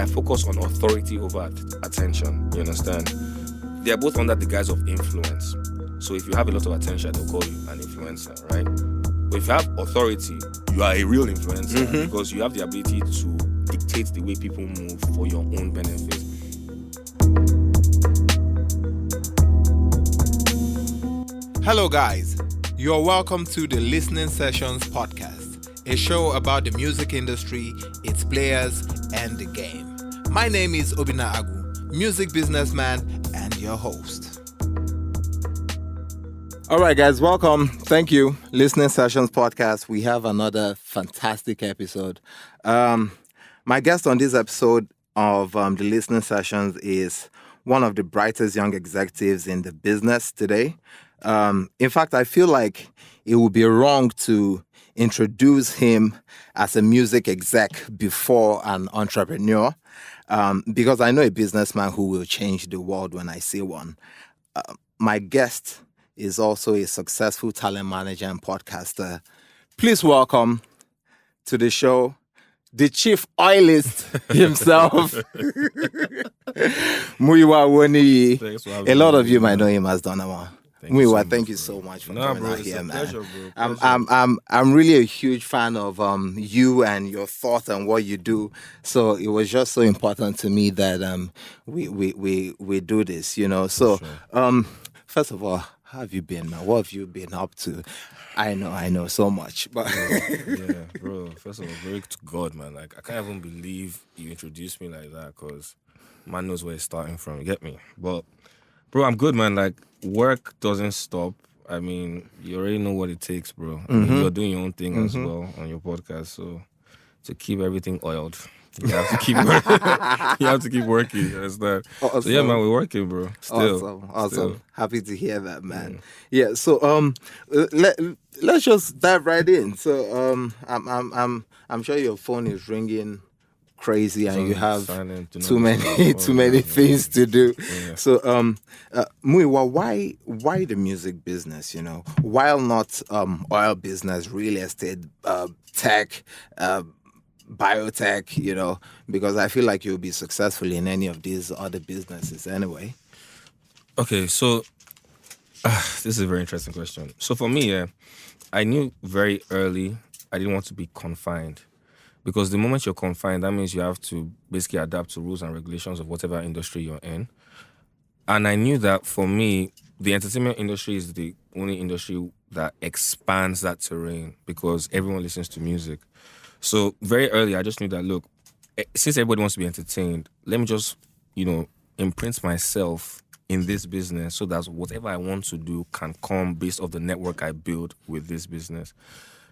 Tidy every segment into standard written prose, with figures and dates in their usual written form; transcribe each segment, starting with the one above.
I focus on authority over attention. You understand? They are both under the guise of influence. So if you have a lot of attention, they'll call you an influencer, right? But if you have authority, you are a real influencer because you have the ability to dictate the way people move for your own benefit. Hello guys, you're welcome to the Listening Sessions podcast, a show about the music industry, its players, and the game. My name is Obina Agu, music businessman and your host. All right guys, welcome. Thank you. Listening Sessions podcast. We have another fantastic episode. My guest on this episode of the Listening Sessions is one of the brightest young executives in the business today. In fact, I feel like it would be wrong to introduce him as a music exec before an entrepreneur, because I know a businessman who will change the world when I see one. My guest is also a successful talent manager and podcaster. Please welcome to the show the chief oilist himself, Muyiwa Awoniyi. A lot of you might know him as Donawa. Muyiwa, thank you so much for coming out here, man. Pleasure, bro. I'm really a huge fan of you and your thoughts and what you do. So it was just so important to me that we do this, you know. So first of all, how have you been, man? What have you been up to? I know so much, but yeah, bro. First of all, glory to God, man. Like I can't even believe you introduced me like that, because man knows where it's starting from. You get me? But bro, I'm good, man. Like, work doesn't stop. I mean, you already know what it takes, bro. I mean, you're doing your own thing as well on your podcast. So, to keep everything oiled, you have to keep working. You have to keep working. You understand? Awesome. So, yeah, man, we're working, bro. Still. Awesome. Happy to hear that, man. Yeah. So, let's just dive right in. So, I'm sure your phone is ringing crazy and you have too many things to do. Yeah. So Muyiwa, why the music business, you know? Why not oil business, real estate, tech, biotech, you know? Because I feel like you'll be successful in any of these other businesses anyway. Okay, so this is a very interesting question. So for me, I knew very early I didn't want to be confined. Because the moment you're confined, that means you have to basically adapt to rules and regulations of whatever industry you're in. And I knew that for me, the entertainment industry is the only industry that expands that terrain because everyone listens to music. So very early, I just knew that, look, since everybody wants to be entertained, let me just, imprint myself in this business so that whatever I want to do can come based off the network I build with this business.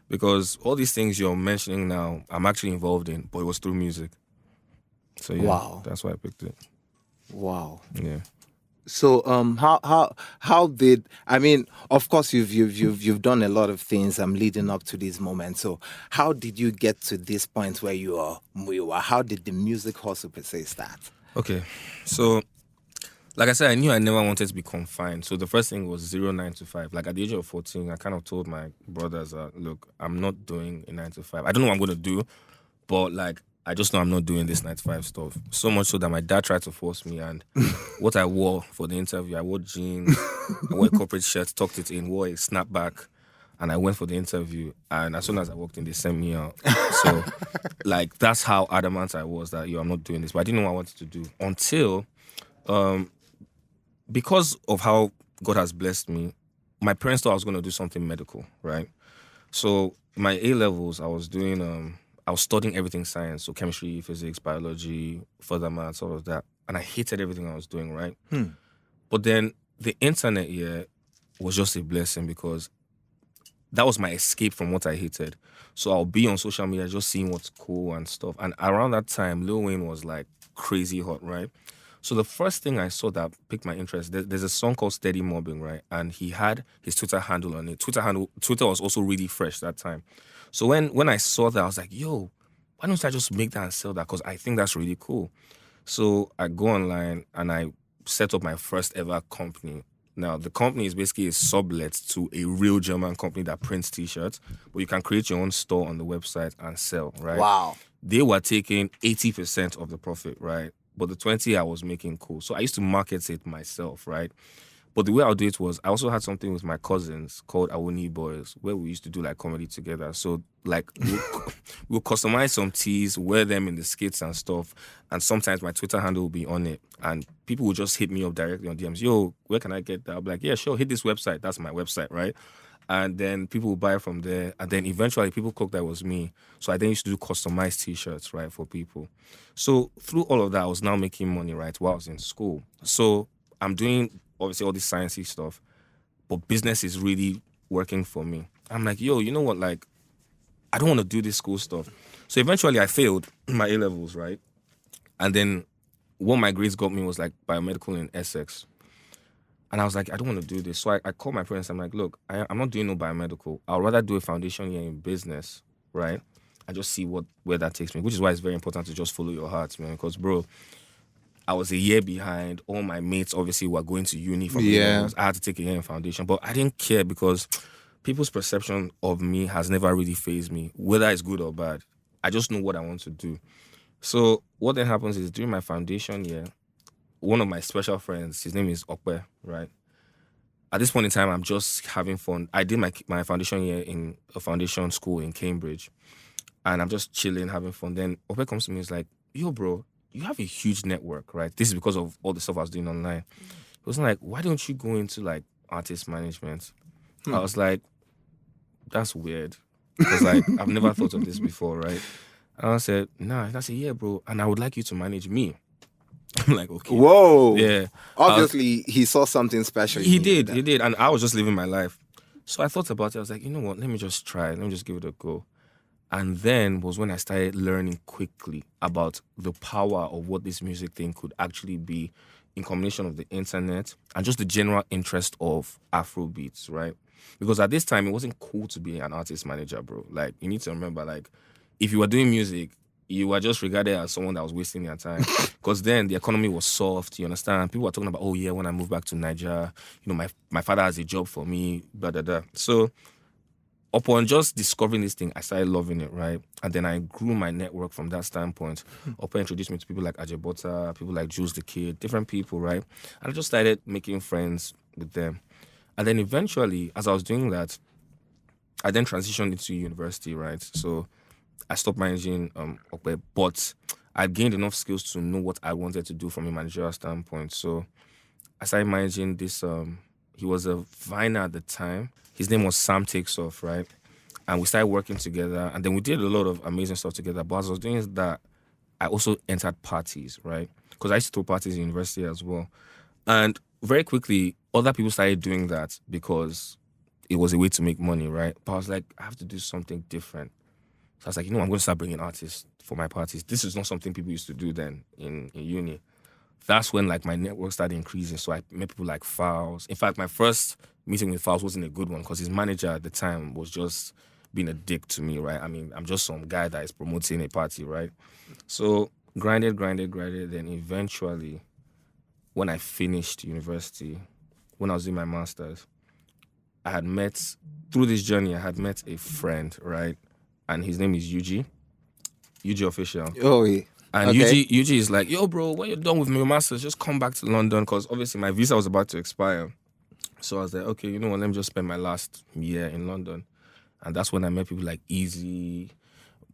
Because all these things you're mentioning now, I'm actually involved in, but it was through music. So yeah, wow. That's why I picked it. Wow. Yeah. So how did, I mean, of course you've done a lot of things leading up to this moment. So how did you get to this point where you are Muyiwa? How did the music hustle per se start? Okay. So like I said, I knew I never wanted to be confined. So the first thing was 9 to 5. Like at the age of 14, I kind of told my brothers, look, I'm not doing a 9 to 5. I don't know what I'm going to do, but like, I just know I'm not doing this 9 to 5 stuff. So much so that my dad tried to force me. And what I wore for the interview, I wore jeans, I wore a corporate shirt, tucked it in, wore a snapback. And I went for the interview. And as soon as I walked in, they sent me out. So like, that's how adamant I was that, I'm not doing this. But I didn't know what I wanted to do until... because of how God has blessed me, my parents thought I was going to do something medical, right? So my A-levels, I was studying everything science, so chemistry, physics, biology, further maths, all of that. And I hated everything I was doing, right? But then the internet was just a blessing because that was my escape from what I hated. So I'll be on social media just seeing what's cool and stuff. And around that time, Lil Wayne was like crazy hot, right? So the first thing I saw that piqued my interest, there's a song called Steady Mobbing, right? And he had his Twitter handle on it. Twitter was also really fresh that time. So when I saw that, I was like, yo, why don't I just make that and sell that? Because I think that's really cool. So I go online and I set up my first ever company. Now, the company is basically a sublet to a real German company that prints T-shirts, but you can create your own store on the website and sell, right? Wow. They were taking 80% of the profit, right? But the 20 I was making, cool. So I used to market it myself, right? But the way I would do it was I also had something with my cousins called Awoniyi Boys, where we used to do like comedy together. So like we'll customize some tees, wear them in the skits and stuff. And sometimes my Twitter handle will be on it. And people will just hit me up directly on DMs. Yo, where can I get that? I'll be like, yeah, sure, hit this website. That's my website, right? And then people will buy from there. And then eventually people clocked that it was me. So I then used to do customized T-shirts, right, for people. So through all of that, I was now making money, right, while I was in school. So I'm doing obviously all this sciencey stuff, but business is really working for me. I'm like, yo, you know what? Like, I don't want to do this school stuff. So eventually I failed my A-levels, right? And then what my grades got me was like biomedical in Essex. And I was like, I don't want to do this. So I called my parents. I'm like, look, I'm not doing no biomedical. I'd rather do a foundation year in business, right? And just see where that takes me, which is why it's very important to just follow your heart, man. Because, bro, I was a year behind. All my mates obviously were going to uni from A-levels. I had to take a year in foundation, but I didn't care because people's perception of me has never really fazed me, whether it's good or bad. I just know what I want to do. So what then happens is during my foundation year, one of my special friends, his name is Okwe, right? At this point in time, I'm just having fun. I did my foundation year in a foundation school in Cambridge, and I'm just chilling, having fun. Then Okwe comes to me, he's like, yo, bro, you have a huge network, right? This is because of all the stuff I was doing online. He was like, why don't you go into like artist management? I was like, that's weird. Because like, I've never thought of this before, right? And I said, nah. And I said, yeah, bro. And I would like you to manage me. I'm like, okay. Whoa. Yeah. Obviously, he saw something special. He did. And I was just living my life. So I thought about it. I was like, you know what? Let me just try. Let me just give it a go. And then was when I started learning quickly about the power of what this music thing could actually be in combination of the internet and just the general interest of Afrobeats, right? Because at this time, it wasn't cool to be an artist manager, bro. Like, you need to remember, like, if you were doing music, you were just regarded as someone that was wasting their time. Because then the economy was soft, you understand? People were talking about, oh, yeah, when I moved back to Nigeria, you know, my father has a job for me, blah, blah, blah. So upon just discovering this thing, I started loving it, right? And then I grew my network from that standpoint. Upon introduced me to people like Ajebota, people like Jules the Kid, different people, right? And I just started making friends with them. And then eventually, as I was doing that, I then transitioned into university, right? So I stopped managing Okwe, but I gained enough skills to know what I wanted to do from a managerial standpoint. So I started managing this. He was a viner at the time. His name was Sam Takes Off, right? And we started working together. And then we did a lot of amazing stuff together. But as I was doing that, I also entered parties, right? Because I used to throw parties in university as well. And very quickly, other people started doing that because it was a way to make money, right? But I was like, I have to do something different. So I was like, you know, I'm going to start bringing artists for my parties. This is not something people used to do then in uni. That's when like my network started increasing. So I met people like Fowles. In fact, my first meeting with Fowles wasn't a good one because his manager at the time was just being a dick to me, right? I mean, I'm just some guy that is promoting a party, right? So grinded. Then eventually, when I finished university, when I was doing my master's, through this journey, I had met a friend, right? And his name is UG Official. Oh, yeah. And Okay. UG is like, yo, bro, when you're done with your master's, just come back to London because obviously my visa was about to expire. So I was like, okay, you know what, let me just spend my last year in London. And that's when I met people like Easy.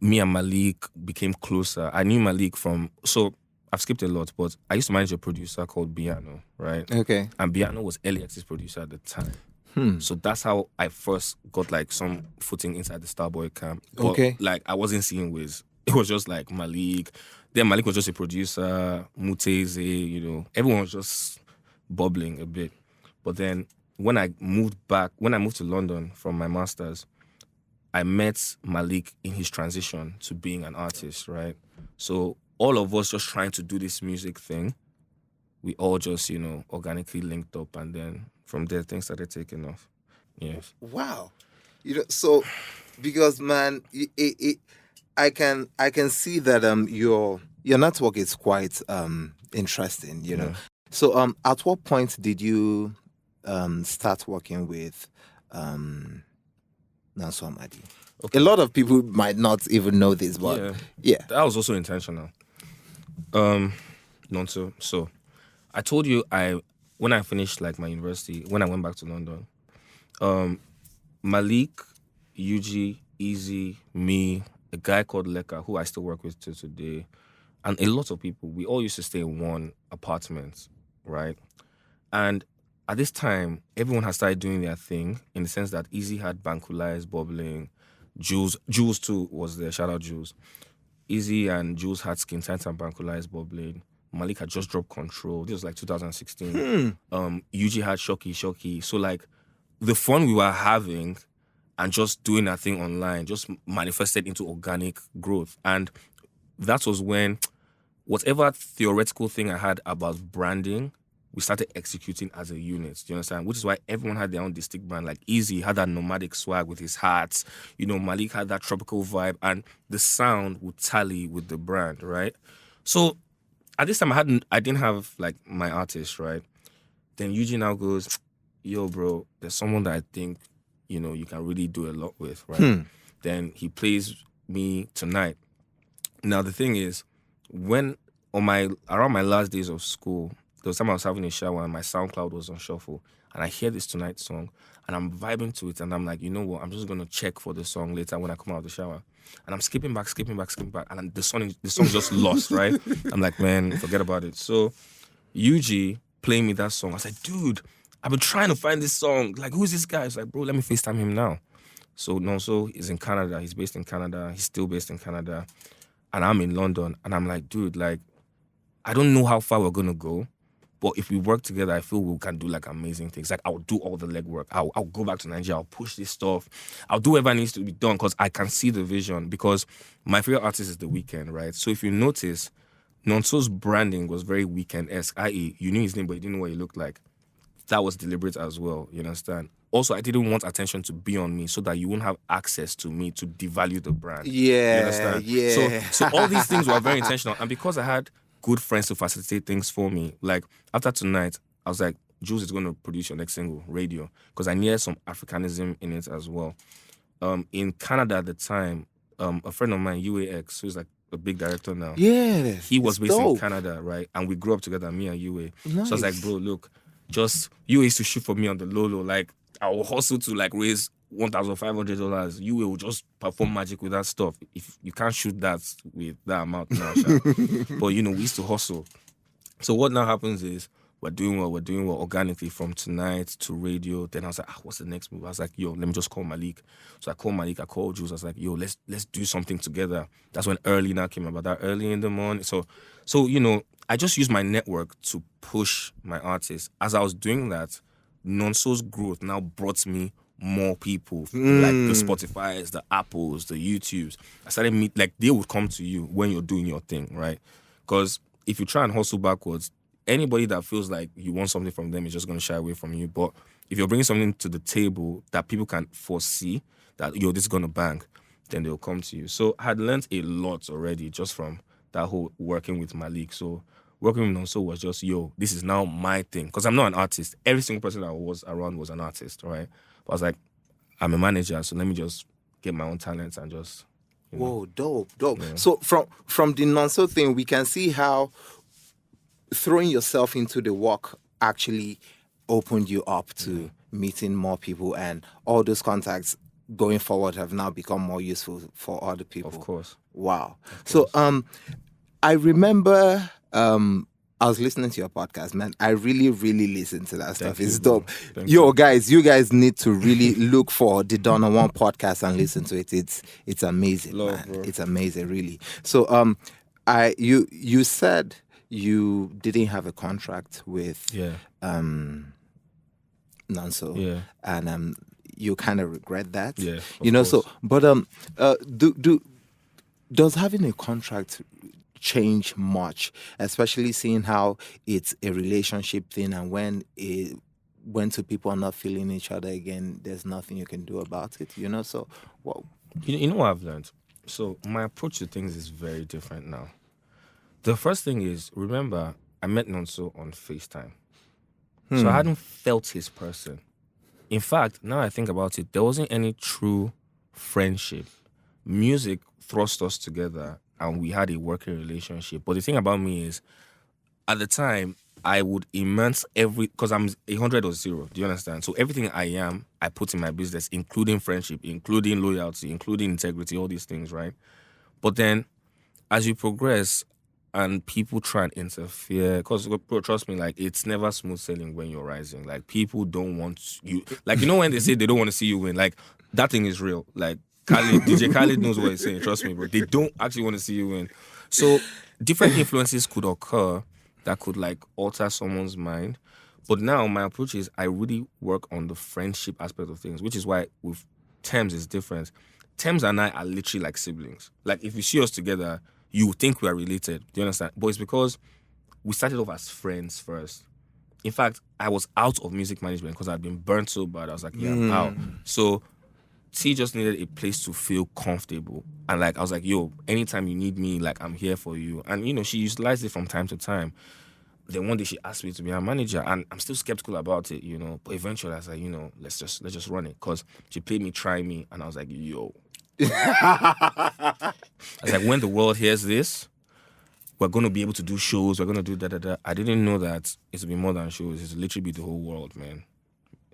Me and Malik became closer. I knew Malik so I've skipped a lot, but I used to manage a producer called Biano, right? Okay. And Biano was LAX's producer at the time. So that's how I first got like some footing inside the Starboy camp. But Okay. like I wasn't seeing Wiz. It was just like Malik. Then Malik was just a producer, Muteze, you know. Everyone was just bubbling a bit. But then when I moved to London from my master's, I met Malik in his transition to being an artist, right? So all of us just trying to do this music thing, we all just, you know, organically linked up, and then from there things started taking off. Yes. Wow. You know, so because man, I can see that your network is quite interesting. You know, so at what point did you start working with Nonso Amadi? Okay. A lot of people might not even know this, but yeah. That was also intentional. Nonso. So I told you when I finished like my university, when I went back to London, Malik, Yuji, Easy, me, a guy called Leka, who I still work with till today, and a lot of people, we all used to stay in one apartment, right? And at this time, everyone had started doing their thing in the sense that Easy had Bankulais, Bubbling, Jules too was there, shout out Jules. Easy and Jules had Skin Tight and Bankulais, Bubbling. Malik had just dropped Control. This was like 2016. Yuji had Shocky. So like the fun we were having and just doing our thing online just manifested into organic growth. And that was when whatever theoretical thing I had about branding, we started executing as a unit. Do you understand? Which is why everyone had their own distinct brand. Like Easy had that nomadic swag with his hats. You know, Malik had that tropical vibe, and the sound would tally with the brand, right? So at this time, I didn't have like my artist, right? Then Eugene now goes, "Yo, bro, there's someone that I think you know you can really do a lot with, right?" Then he plays me Tonight. Now the thing is, when around my last days of school, there was time I was having a shower and my SoundCloud was on shuffle, and I hear this Tonight song, and I'm vibing to it, and I'm like, you know what? I'm just gonna check for the song later when I come out of the shower, and I'm skipping back, and the song just lost, right? I'm like, man, forget about it. So, Yuji playing me that song. I said, dude, I've been trying to find this song. Like, who's this guy? He's like, bro, let me FaceTime him now. So Nonso is in Canada. He's based in Canada. He's still based in Canada, and I'm in London. And I'm like, dude, like, I don't know how far we're gonna go. But if we work together, I feel we can do like amazing things. Like I'll do all the legwork. I'll go back to Nigeria. I'll push this stuff. I'll do whatever needs to be done because I can see the vision. Because my favorite artist is The Weeknd, right? So if you notice, Nonso's branding was very Weeknd-esque. I.e., you knew his name, but you didn't know what he looked like. That was deliberate as well. You understand? Also, I didn't want attention to be on me so that you won't have access to me to devalue the brand. Yeah, you understand? yeah. So all these things were very intentional, and because I had good friends to facilitate things for me. Like after Tonight, I was like, Jules is going to produce your next single, Radio, because I needed some Africanism in it as well. In Canada at the time, a friend of mine, UAX, who's like a big director now. Yeah, he was based dope in Canada, right? And we grew up together, me and UA. Nice. So I was like, bro, look, just UA used to shoot for me on the low. Like I will hustle to like raise $1,500. You will just perform magic with that stuff. If you can't shoot that with that amount now, but you know, we used to hustle. So what now happens is we're doing well organically from Tonight to Radio. Then I was like, what's the next move? I was like, yo, let me just call Malik. So I called Malik, I called Jules. I was like, yo, let's do something together. That's when Early now came about, that early in the morning. So you know, I just used my network to push my artists. As I was doing that, Nonso's growth now brought me more people, like the Spotifys, the Apples, the YouTubes. I started like they would come to you when you're doing your thing, right? Because if you try and hustle backwards, anybody that feels like you want something from them is just going to shy away from you. But if you're bringing something to the table that people can foresee that, yo, this is going to bang, then they'll come to you. So I had learned a lot already just from that whole working with Malik. So working with Nonso was just, yo, this is now my thing. Because I'm not an artist. Every single person that was around was an artist, right? But I was like, I'm a manager, so let me just get my own talents and just, you know. Whoa, dope. Yeah. So from the Nonso thing, we can see how throwing yourself into the work actually opened you up to meeting more people, and all those contacts going forward have now become more useful for other people. Of course. Wow. So I remember I was listening to your podcast, man. I really, really listened to that stuff. It's dope. You guys need to really look for the Donna One podcast and listen to it. It's amazing, man. Bro. It's amazing, really. So you said you didn't have a contract with Nonso. Yeah. And you kind of regret that. Yeah. You know, course. so but does having a contract change much, especially seeing how it's a relationship thing, and when two people are not feeling each other again, there's nothing you can do about it, you know? So, well, you know what I've learned? So my approach to things is very different now. The first thing is, remember, I met Nonso on FaceTime. So I hadn't felt his person. In fact, now I think about it, there wasn't any true friendship. Music thrust us together and we had a working relationship. But the thing about me is, at the time, I would immerse because I'm 100 or 0. Do you understand? So everything I am, I put in my business, including friendship, including loyalty, including integrity, all these things, right? But then, as you progress and people try and interfere, because bro, trust me, like, it's never smooth sailing when you're rising. Like, people don't want you, like, when they say they don't want to see you win, like, that thing is real. Like, DJ Khaled knows what he's saying. Trust me, bro. They don't actually want to see you win. So different influences could occur that could like alter someone's mind. But now my approach is I really work on the friendship aspect of things, which is why with Tems is different. Tems and I are literally like siblings. Like if you see us together, you would think we are related. Do you understand? But it's because we started off as friends first. In fact, I was out of music management because I'd been burnt so bad. I was like, yeah, I'm out. So T just needed a place to feel comfortable. And like I was like, yo, anytime you need me, like I'm here for you. And she utilized it from time to time. Then one day she asked me to be her manager, and I'm still skeptical about it, But eventually I was like, let's just run it. Because she paid me, try me, and I was like, yo. I was like, when the world hears this, we're going to be able to do shows, we're going to do da-da-da. I didn't know that it would be more than shows. It's literally be the whole world, man.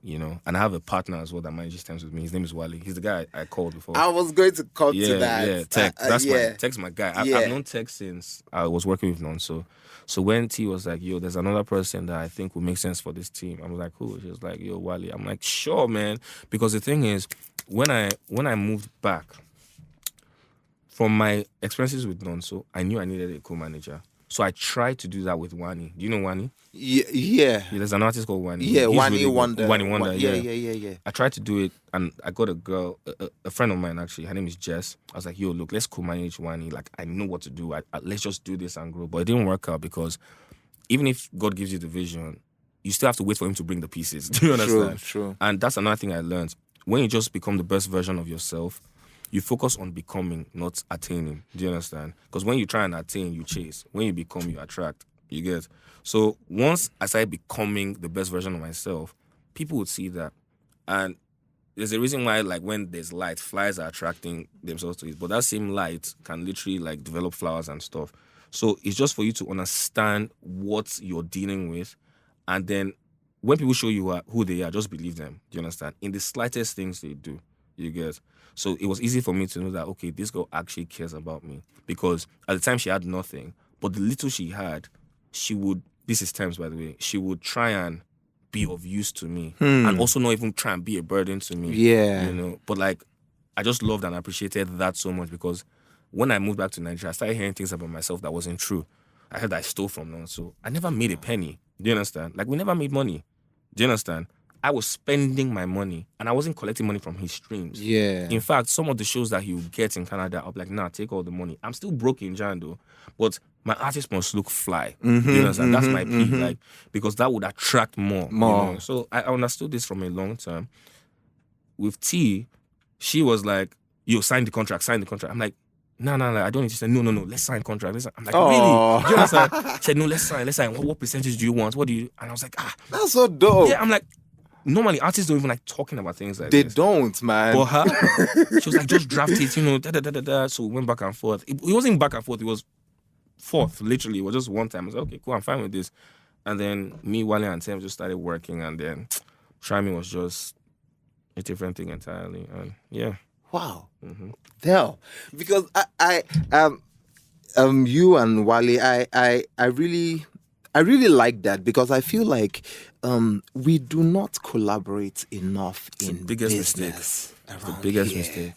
And I have a partner as well that manages Tems with me. His name is Wally. He's the guy I called before. I was going to come to that. Yeah, Tex. Tex, my guy. I've known Tex since I was working with Nonso. So when T was like, yo, there's another person that I think would make sense for this team. I was like, who? She was like, yo, Wally. I'm like, sure, man. Because the thing is, when I moved back, from my experiences with Nonso, I knew I needed a co-manager. So I tried to do that with Wani. Do you know Wani? Yeah. There's an artist called Wani. Yeah, He's Wani really Wonder. Wani Wonder, Yeah. I tried to do it, and I got a girl, a friend of mine actually. Her name is Jess. I was like, yo, look, let's co-manage Wani. Like, I know what to do. Let's just do this and grow. But it didn't work out because even if God gives you the vision, you still have to wait for him to bring the pieces. Do you understand? True. And that's another thing I learned. When you just become the best version of yourself, you focus on becoming, not attaining. Do you understand? Because when you try and attain, you chase. When you become, you attract. You get? So once I started becoming the best version of myself, people would see that. And there's a reason why, like, when there's light, flies are attracting themselves to it. But that same light can literally, like, develop flowers and stuff. So it's just for you to understand what you're dealing with. And then when people show you who they are, just believe them. Do you understand? In the slightest things they do. You get? So it was easy for me to know that, okay, this girl actually cares about me. Because at the time she had nothing, but the little she had, she would, this is Tems by the way, she would try and be of use to me. And also not even try and be a burden to me. Yeah. But like, I just loved and appreciated that so much because when I moved back to Nigeria, I started hearing things about myself that wasn't true. I heard I stole from them. So I never made a penny. Do you understand? Like, we never made money. Do you understand? I was spending my money and I wasn't collecting money from his streams. Yeah. In fact, some of the shows that he would get in Canada, I'll be like, nah, take all the money. I'm still broke in Jan though, but my artist must look fly. You understand? That's my plea, like, because that would attract more. So I understood this from a long time. With T, she was like, yo, sign the contract. I'm like, no, I don't need to say, no, let's sign contract. I'm like, really? Do you understand? She said, no, let's sign. What percentage do you want? What do you? And I was like, that's so dope. Yeah, I'm like, normally artists don't even like talking about things like this. They don't, man. But her, she was like, just draft it, So we went back and forth. It wasn't back and forth, it was forth, literally. It was just one time. I was like, okay, cool, I'm fine with this. And then me, Wale, and Tems just started working, and then Try Me was just a different thing entirely. And yeah. Wow. Hell. Because I you and Wale, I really like that because I feel like we do not collaborate enough in the biggest business. Mistake. The biggest mistake.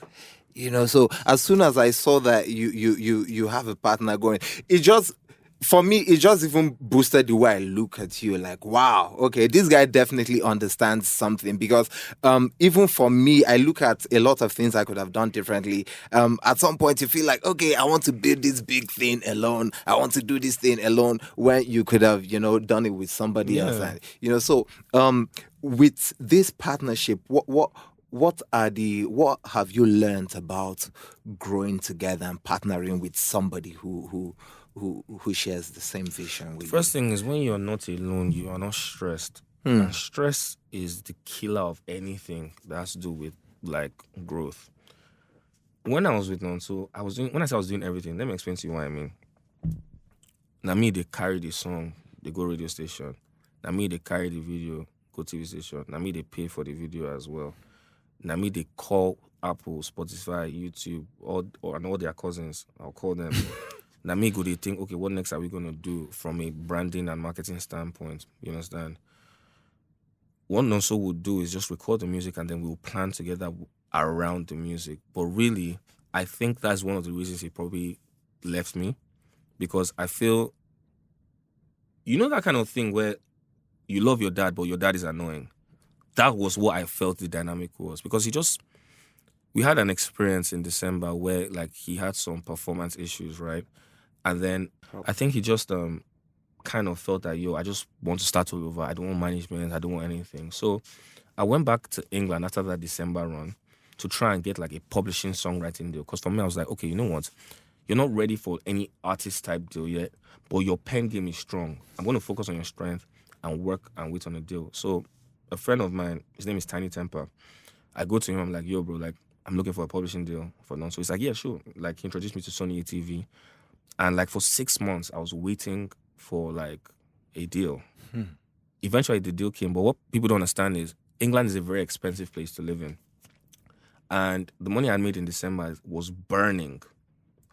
So as soon as I saw that you have a partner going, for me, it just even boosted the way I look at you. Like, wow, okay, this guy definitely understands something. Because even for me, I look at a lot of things I could have done differently. At some point, you feel like, okay, I want to build this big thing alone. I want to do this thing alone. When you could have, done it with somebody else. And, so with this partnership, what have you learned about growing together and partnering with somebody who shares the same vision with you? First thing is, when you're not alone, you are not stressed. And stress is the killer of anything that has to do with like growth. When I was with Nonso, when I said I was doing everything, let me explain to you what I mean. Now me, they carry the song, they go radio station. Now me, they carry the video, go TV station. Now me, they pay for the video as well. Now me, they call Apple, Spotify, YouTube, and all their cousins. I'll call them. Now me, go they think, okay, what next are we gonna do from a branding and marketing standpoint? You understand? What Nonso would do is just record the music and then we'll plan together around the music. But really, I think that's one of the reasons he probably left me, because I feel, you know, that kind of thing where you love your dad, but your dad is annoying. That was what I felt the dynamic was, because we had an experience in December where like he had some performance issues, right? And then I think he just kind of felt that, I just want to start all over. I don't want management. I don't want anything. So I went back to England after that December run to try and get like a publishing songwriting deal. Because for me, I was like, okay, you know what? You're not ready for any artist type deal yet, but your pen game is strong. I'm going to focus on your strength and work and wait on a deal. So a friend of mine, his name is Tiny Temper. I go to him, I'm like, yo, bro, like, I'm looking for a publishing deal for Nonso. So he's like, yeah, sure. Like, he introduced me to Sony ATV. And like for 6 months, I was waiting for like a deal. Eventually the deal came, but what people don't understand is England is a very expensive place to live in. And the money I made in December was burning.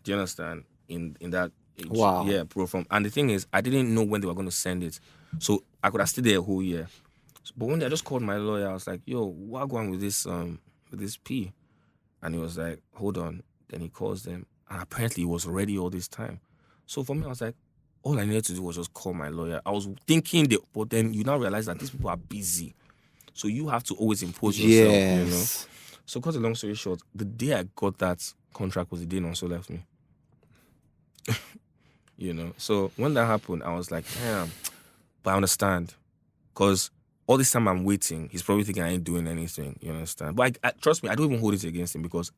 Do you understand? In that age. Wow. Yeah, bro. And the thing is, I didn't know when they were going to send it. So I could have stayed there a whole year. But one day I just called my lawyer. I was like, yo, what going with this P? And he was like, hold on. Then he calls them. And apparently he was ready all this time. So for me, I was like, all I needed to do was just call my lawyer. I was thinking but then you now realize that these people are busy. So you have to always impose yourself, you know? So cut a long story short, the day I got that contract was the day Nonso left me. You know? So when that happened, I was like, damn. But I understand. Because all this time I'm waiting, he's probably thinking I ain't doing anything, you understand? But I trust me, I don't even hold it against him, because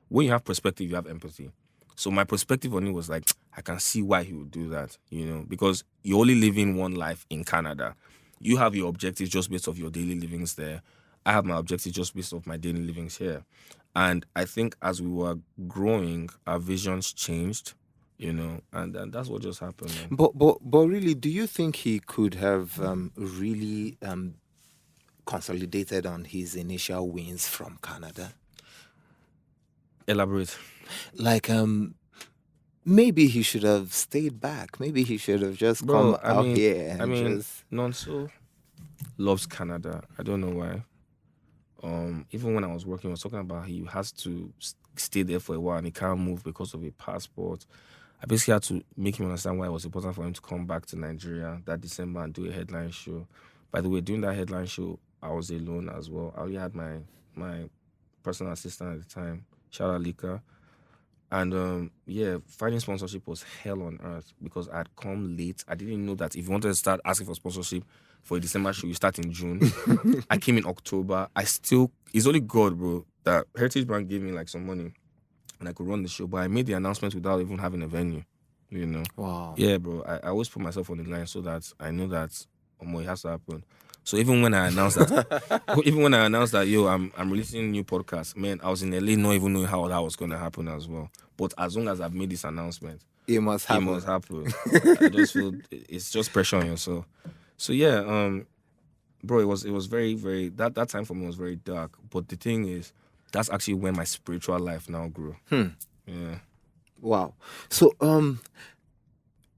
when you have perspective, you have empathy. So my perspective on it was like, I can see why he would do that, you know, because you're only living one life in Canada. You have your objectives just based off your daily livings there. I have my objectives just based off my daily livings here. And I think as we were growing, our visions changed, you know, and that's what just happened. Man. But really, do you think he could have really consolidated on his initial wins from Canada? Elaborate. Like, maybe he should have stayed back. Maybe he should have just come out here and just... Nonso loves Canada. I don't know why. Even when I was working, I was talking about he has to stay there for a while and he can't move because of a passport. I basically had to make him understand why it was important for him to come back to Nigeria that December and do a headline show. By the way, during that headline show, I was alone as well. I only had my personal assistant at the time, shout out Lika. And finding sponsorship was hell on earth because I'd come late. I didn't know that if you wanted to start asking for sponsorship for a December show, you start in June. I came in October. It's only God, bro, that Heritage Bank gave me like some money and I could run the show. But I made the announcement without even having a venue, you know? Wow. Yeah, bro. I always put myself on the line so that I know that it has to happen. So even when I announced that, yo, I'm releasing a new podcast, man, I was in LA not even knowing how that was going to happen as well. But as long as I've made this announcement, it must happen. I just feel it's just pressure on yourself. So yeah, bro, it was very, very, that time for me was very dark. But the thing is, that's actually when my spiritual life now grew. Yeah. Wow. So,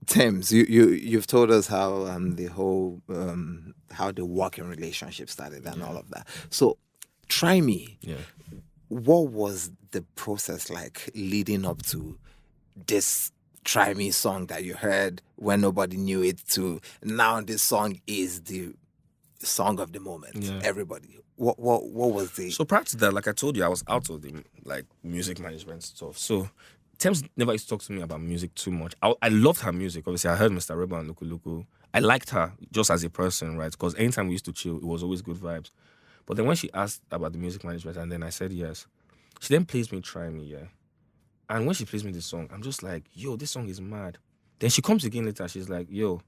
Tems, you've told us how the whole how the working relationship started and all of that. So, try me. Yeah. What was the process like leading up to this Try Me song that you heard when nobody knew it to now this song is the song of the moment? Yeah. Everybody. What was the... So prior to that, like I told you, I was out of the like music management stuff. So Tems never used to talk to me about music too much. I loved her music. Obviously, I heard Mr. Rebel and Luku Luku. I liked her just as a person, right? Because anytime we used to chill, it was always good vibes. But then when she asked about the music management and then I said yes, she then plays me Try Me, yeah. And when she plays me this song, I'm just like, yo, this song is mad. Then she comes again later, she's like, yo,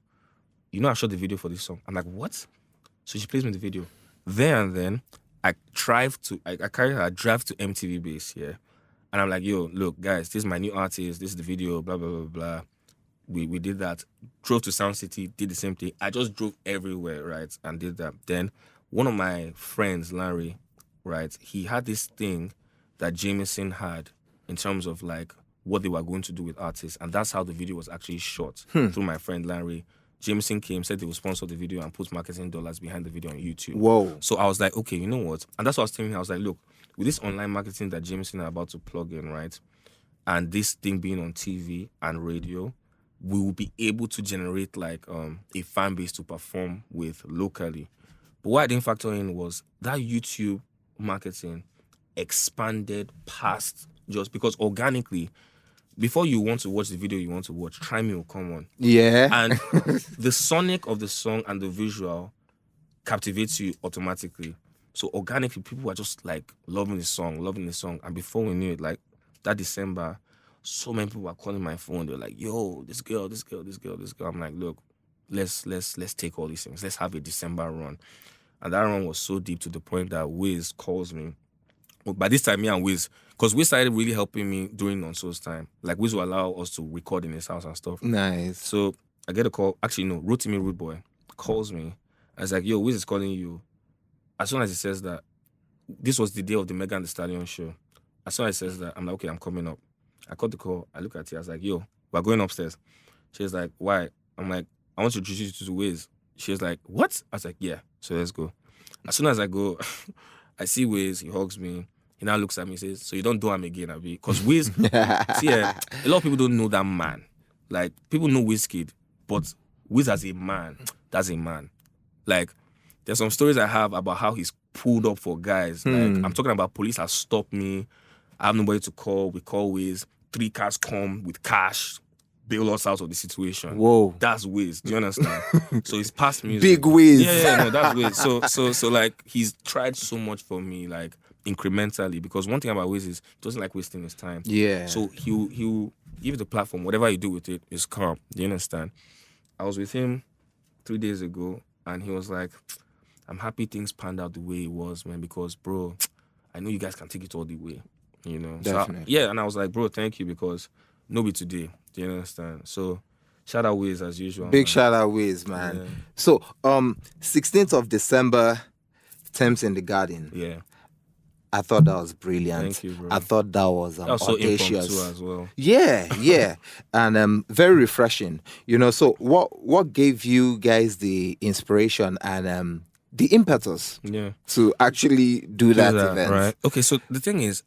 you know I shot the video for this song. I'm like, what? So she plays me the video. There and then, I carry her drive to MTV base, yeah. And I'm like, yo, look, guys, this is my new artist, this is the video, blah, blah, blah, blah. We did that. Drove to Sound City, did the same thing. I just drove everywhere, right, and did that. Then one of my friends, Larry, right, he had this thing that Jameson had in terms of like what they were going to do with artists. And that's how the video was actually shot through my friend Larry. Jameson came, said they would sponsor the video and put marketing dollars behind the video on YouTube. Whoa. So I was like, okay, you know what? And that's what I was telling him. I was like, look, with this online marketing that Jameson are about to plug in, right? And this thing being on TV and radio, we will be able to generate like a fan base to perform with locally. But what I didn't factor in was that YouTube marketing expanded past just because organically, before you want to watch the video you want to watch, Try Me will come on. Yeah. And the sonic of the song and the visual captivates you automatically. So organically, people were just like loving the song. And before we knew it, like that December, so many people were calling my phone. They're like, yo, this girl. I'm like, look, let's take all these things. Let's have a December run. And that run was so deep to the point that Wiz calls me. Well, by this time, me and Wiz, because Wiz started really helping me during Nonso's time. Like, Wiz will allow us to record in his house and stuff. Nice. So I get a call. Actually, no, Rotimi Rude Boy calls me. I was like, yo, Wiz is calling you. As soon as he says that, this was the day of the Megan Thee Stallion show. As soon as he says that, I'm like, okay, I'm coming up. I caught the call. I look at her. I was like, yo, we're going upstairs. She was like, why? I'm like, I want to introduce you to Wiz. She was like, what? I was like, yeah. So let's go. As soon as I go, I see Wiz. He hugs me. He now looks at me and says, so you don't do him again, Abi? Because Wiz, see, a lot of people don't know that man. Like, people know Wizkid, but Wiz as a man, that's a man. Like, there's some stories I have about how he's pulled up for guys. Like, I'm talking about police have stopped me. I have nobody to call. We call Wiz. 3 cars come with cash, bail us out of the situation. Whoa. That's Wiz. Do you understand? So it's past music. Big Wiz. Yeah, no, that's Wiz. So like, he's tried so much for me, like, incrementally, because one thing about Wiz is he doesn't like wasting his time. Yeah. So he'll give you the platform. Whatever you do with it is calm. Do you understand? I was with him 3 days ago, and he was like, I'm happy things panned out the way it was, man, because, bro, I know you guys can take it all the way, you know? Definitely. So and I was like, bro, thank you, because no be today. Do you understand? So shout out Wiz as usual. Big man. shout out Wiz, man. Yeah. So 16th of December, Tems in the Garden. Yeah. I thought that was brilliant. Thank you, bro. I thought that was That was so audacious. impromptu as well. Yeah, and very refreshing. You know, so what gave you guys the inspiration and the impetus Yeah. to actually do that event? Right. Okay, so the thing is,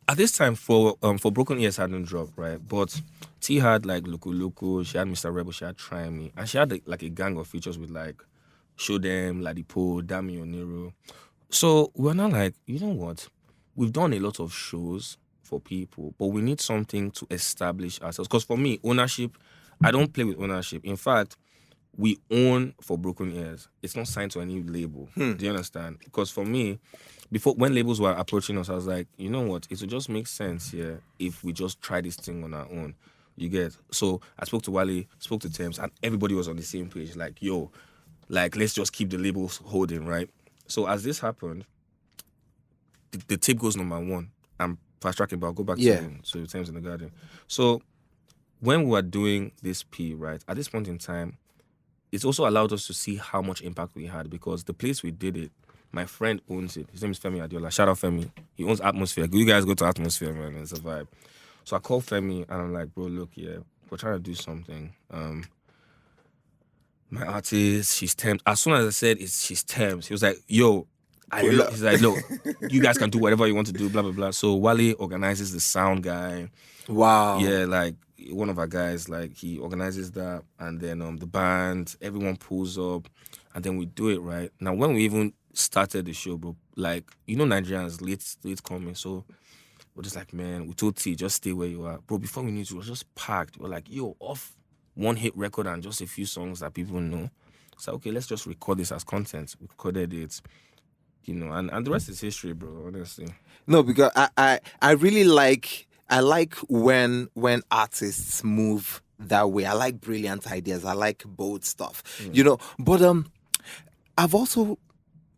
at this time for Broken Ears hadn't dropped, right? But T had like Luku Luku, she had Mr. Rebel, she had Try Me, and she had like a gang of features with like Show Them, Ladipo, Dami Oniro. So we're not like, you know what? We've done a lot of shows for people, but we need something to establish ourselves. Because for me, ownership, I don't play with ownership. In fact, we own for Broken Ears. It's not signed to any label. Do you understand? Because for me, when labels were approaching us, I was like, you know what? It would just make sense here if we just try this thing on our own. You get? So I spoke to Wale, spoke to Tems, and everybody was on the same page. Like, yo, like, let's just keep the labels holding, right? So as this happened, the tape goes number 1. I'm fast tracking, but I'll go back to Tems in the Garden. So when we were doing this P, right, at this point in time, it's also allowed us to see how much impact we had, because the place we did it, my friend owns it. His name is Femi Adiola. Shout out Femi. He owns Atmosphere. You guys go to Atmosphere, man. It's a vibe. So I called Femi and I'm like, bro, look, yeah, we're trying to do something. My artist, she's Tems. As soon as I said she's Tems, he was like, yo, he's like, look, you guys can do whatever you want to do, blah, blah, blah. So Wale organizes the sound guy. Wow. Yeah, like one of our guys, like he organizes that, and then the band, everyone pulls up, and then we do it, right? Now, when we even started the show, bro, like, you know, Nigerians, late coming, so we're just like, man, we told T, just stay where you are. Bro, before we knew it, we were just packed. We're like, yo, off one hit record and just a few songs that people know. So, okay, let's just record this as content. We recorded it, you know, and the rest is history, bro, honestly. No, because I really like when artists move that way. I like brilliant ideas. I like bold stuff. You know, but I've also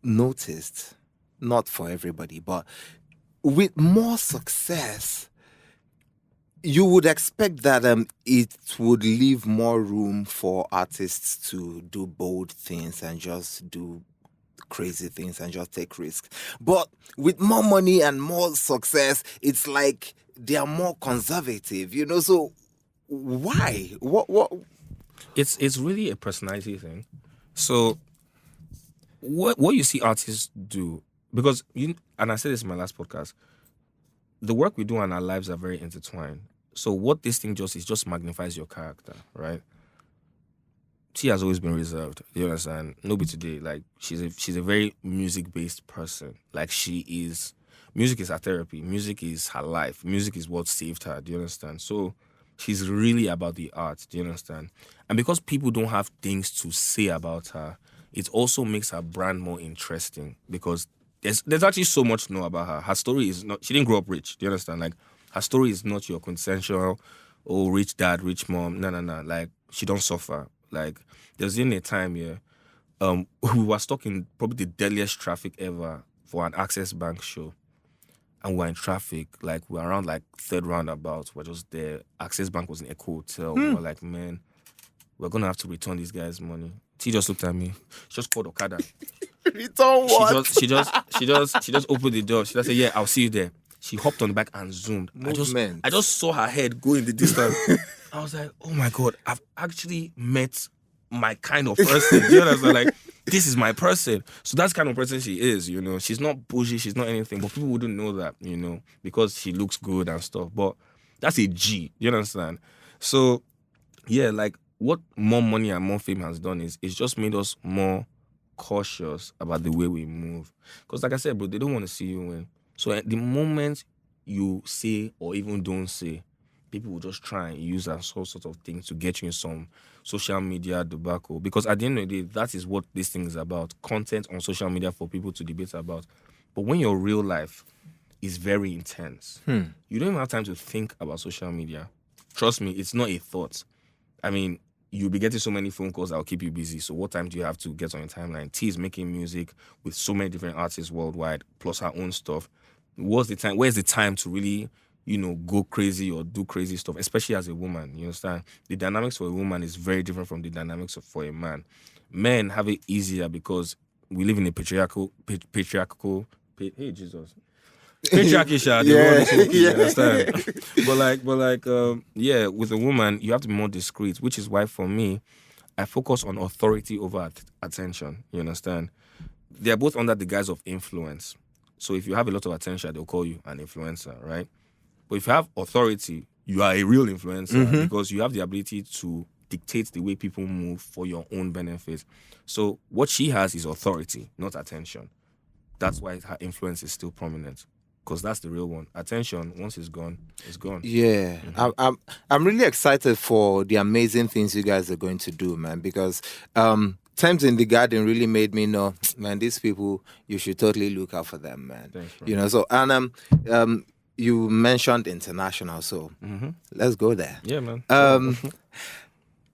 noticed, not for everybody, but with more success, you would expect that it would leave more room for artists to do bold things and just do crazy things and just take risks. But with more money and more success, it's like they are more conservative, So why? What? It's really a personality thing. So what you see artists do, because and I said this in my last podcast, the work we do and our lives are very intertwined. So what this thing just magnifies your character, right? She has always been reserved. You understand? Nobody today. Like she's a very music based person. Like music is her therapy. Music is her life. Music is what saved her. Do you understand? So she's really about the art. Do you understand? And because people don't have things to say about her, it also makes her brand more interesting because there's actually so much to know about her. Her story is not. She didn't grow up rich. Do you understand? Like her story is not your quintessential, rich dad, rich mom. No. Like she don't suffer. Like there's in a time here, we were stuck in probably the deadliest traffic ever for an Access Bank show, and we're in traffic. Like we're around like third roundabout. We're just there. Access Bank was in Echo Hotel. We're like, man, we're gonna have to return these guys' money. She just looked at me. She just called Okada. Return what? She just opened the door. She just said, "Yeah, I'll see you there." She hopped on the back and zoomed. I just saw her head go in the distance. I was like, "Oh my god, I've actually met my kind of person." You know, like this is my person. So that's the kind of person she is. She's not bougie. She's not anything, but people wouldn't know that. Because she looks good and stuff. But that's a G. You understand? So yeah, like what more money and more fame has done is it's just made us more cautious about the way we move. Because like I said, bro, they don't want to see you win. So at the moment you say or even don't say, people will just try and use that all sorts of things to get you in some social media debacle. Because at the end of the day, that is what this thing is about. Content on social media for people to debate about. But when your real life is very intense, you don't even have time to think about social media. Trust me, it's not a thought. I mean, you'll be getting so many phone calls that will keep you busy. So what time do you have to get on your timeline? T is making music with so many different artists worldwide, plus her own stuff. Where's the time to really, go crazy or do crazy stuff, especially as a woman, you understand? The dynamics for a woman is very different from the dynamics for a man. Men have it easier because we live in a patriarchal, hey, Jesus. Patriarchy, you understand? But with a woman, you have to be more discreet, which is why for me, I focus on authority over attention. You understand? They are both under the guise of influence. So if you have a lot of attention, they'll call you an influencer, right? But if you have authority, you are a real influencer because you have the ability to dictate the way people move for your own benefit. So what she has is authority, not attention. That's why her influence is still prominent. Because that's the real one. Attention, once it's gone, it's gone. Yeah, I'm really excited for the amazing things you guys are going to do, man. Because Tems in the Garden really made me know, man, these people, you should totally look out for them, man. Thanks, bro. So and you mentioned international, so let's go there. Yeah, man.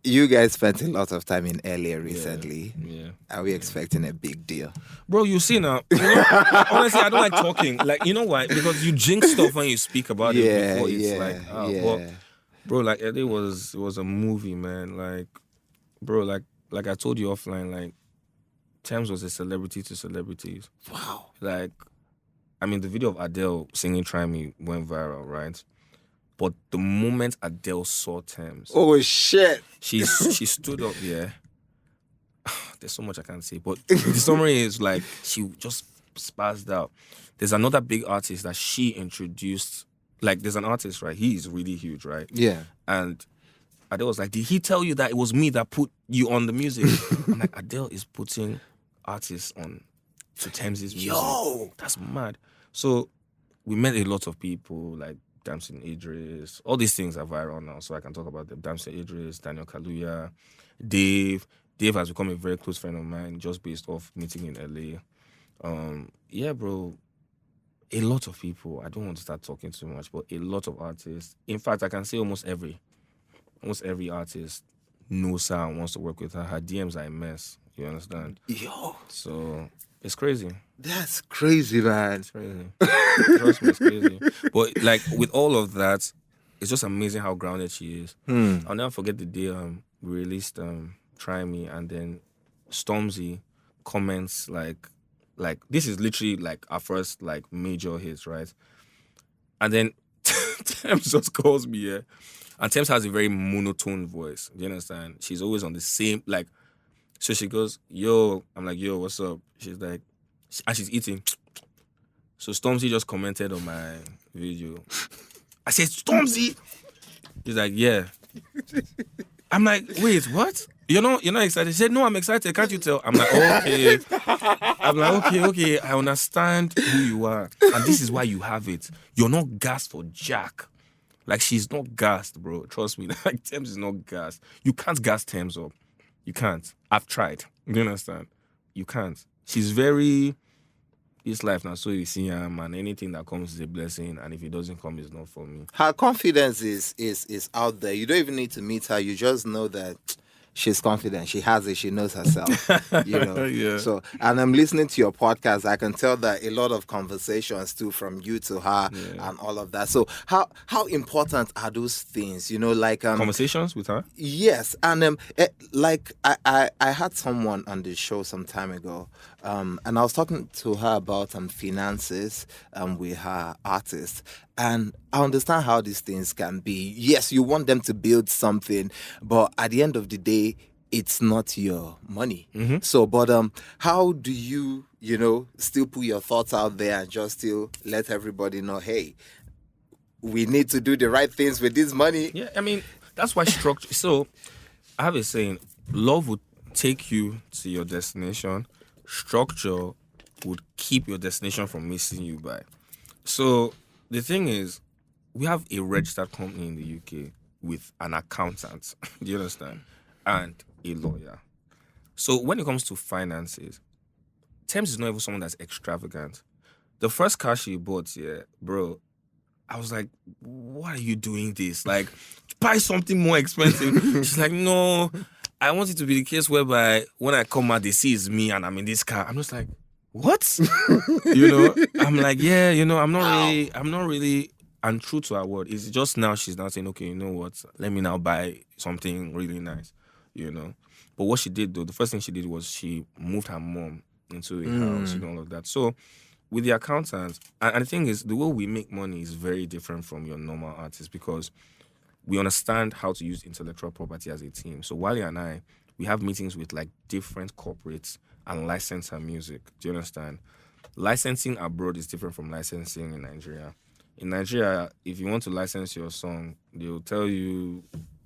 You guys spent a lot of time in LA recently. Yeah. Are we expecting a big deal? Bro, you see now, honestly, I don't like talking. Like, you know why? Because you jinx stuff when you speak about it before it's but, bro, like, LA was a movie, man. Like, bro, like I told you offline, like, Tems was a celebrity to celebrities. Wow. Like, I mean, the video of Adele singing Try Me went viral, right? But the moment Adele saw Tems... Oh, shit. She stood up, yeah. There's so much I can't say. But the summary is, like, she just spazzed out. There's another big artist that she introduced. Like, there's an artist, right? He is really huge, right? Yeah. And Adele was like, did he tell you that it was me that put you on the music? I'm like, Adele is putting artists on to Tems' music. Yo! That's mad. So we met a lot of people, like Damson Idris. All these things are viral now, so I can talk about them. Damson Idris, Daniel Kaluuya, Dave. Dave has become a very close friend of mine just based off meeting in LA. Yeah, bro. A lot of people. I don't want to start talking too much, but a lot of artists. In fact, I can say almost every artist knows her and wants to work with her. Her DMs are a mess. You understand? Yo, So it's crazy. that's crazy, man. It's crazy. Trust me, it's crazy. But like with all of that, it's just amazing how grounded she is. I'll never forget the day we released Try Me, and then Stormzy comments like this is literally like our first like major hits, right? And then Tems just calls me, yeah. And Tems has a very monotone voice. Do you understand? She's always on the same, like, so she goes, yo, I'm like, yo, what's up? She's like, and she's eating. So Stormzy just commented on my video. I said, Stormzy? He's like, yeah. I'm like, wait, what? You're not excited? He said, no, I'm excited. Can't you tell? I'm like, okay. I'm like, okay, I understand who you are. And this is why you have it. You're not gassed for Jack. Like, she's not gassed, bro. Trust me. Like, Tems is not gassed. You can't gas Tems up. You can't. I've tried. Do you understand? You can't. She's very... This life now, so you see her, man. Anything that comes is a blessing, and if it doesn't come, it's not for me. Her confidence is out there. You don't even need to meet her. You just know that she's confident. She has it. She knows herself. Yeah. So, and I'm listening to your podcast. I can tell that a lot of conversations too from you to her and all of that. So, how important are those things? Like Conversations with her? Yes, and like I had someone on the show some time ago, and I was talking to her about finances with her artist, and I understand how these things can be. Yes, you want them to build something, but at the end of the day, it's not your money. So, but how do you still put your thoughts out there and just still let everybody know, hey, we need to do the right things with this money? Yeah, I mean, that's why structure. So, I have a saying: love would take you to your destination. Structure would keep your destination from missing you by. So, the thing is, we have a registered company in the UK with an accountant. Do you understand? And a lawyer. So, when it comes to finances, Tems is not even someone that's extravagant. The first car she bought, yeah, bro, I was like, why are you doing this? Like, buy something more expensive. She's like, no, I want it to be the case whereby when I come out, they see it's me and I'm in this car. I'm just like, what? I'm like, yeah, I'm not really, and true to her word. It's just now she's now saying, okay, you know what? Let me now buy something really nice, But what she did, though, the first thing she did was she moved her mom into a house, all of that. So, with the accountants, and the thing is, the way we make money is very different from your normal artist because we understand how to use intellectual property as a team. So Wally and I, we have meetings with like different corporates and license our music. Do you understand? Licensing abroad is different from licensing in Nigeria. In Nigeria, if you want to license your song, they'll tell you,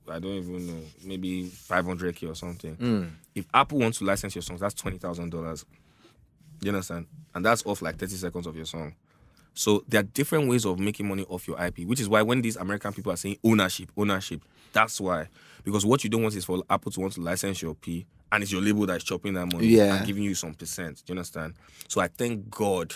I don't even know, maybe 500K or something. If Apple wants to license your songs, that's $20,000. You understand? And that's off like 30 seconds of your song. So there are different ways of making money off your IP, which is why when these American people are saying ownership, that's why. Because what you don't want is for Apple to want to license your P, and it's your label that's chopping that money and giving you some percent. Do you understand? So I thank God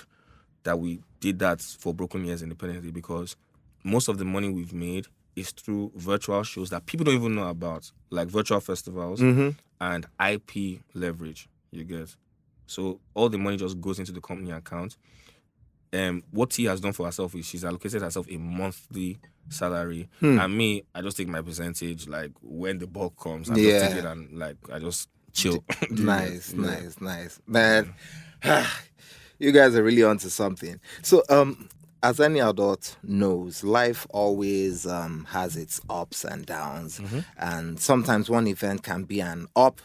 that we did that for Broken Years independently because most of the money we've made is through virtual shows that people don't even know about, like virtual festivals and IP leverage, you get. So all the money just goes into the company account. What T has done for herself is she's allocated herself a monthly salary. And me, I just take my percentage, like when the bulk comes, I just take it and like I just chill. Nice. Man, you guys are really onto something. So as any adult knows, life always has its ups and downs. And sometimes one event can be an up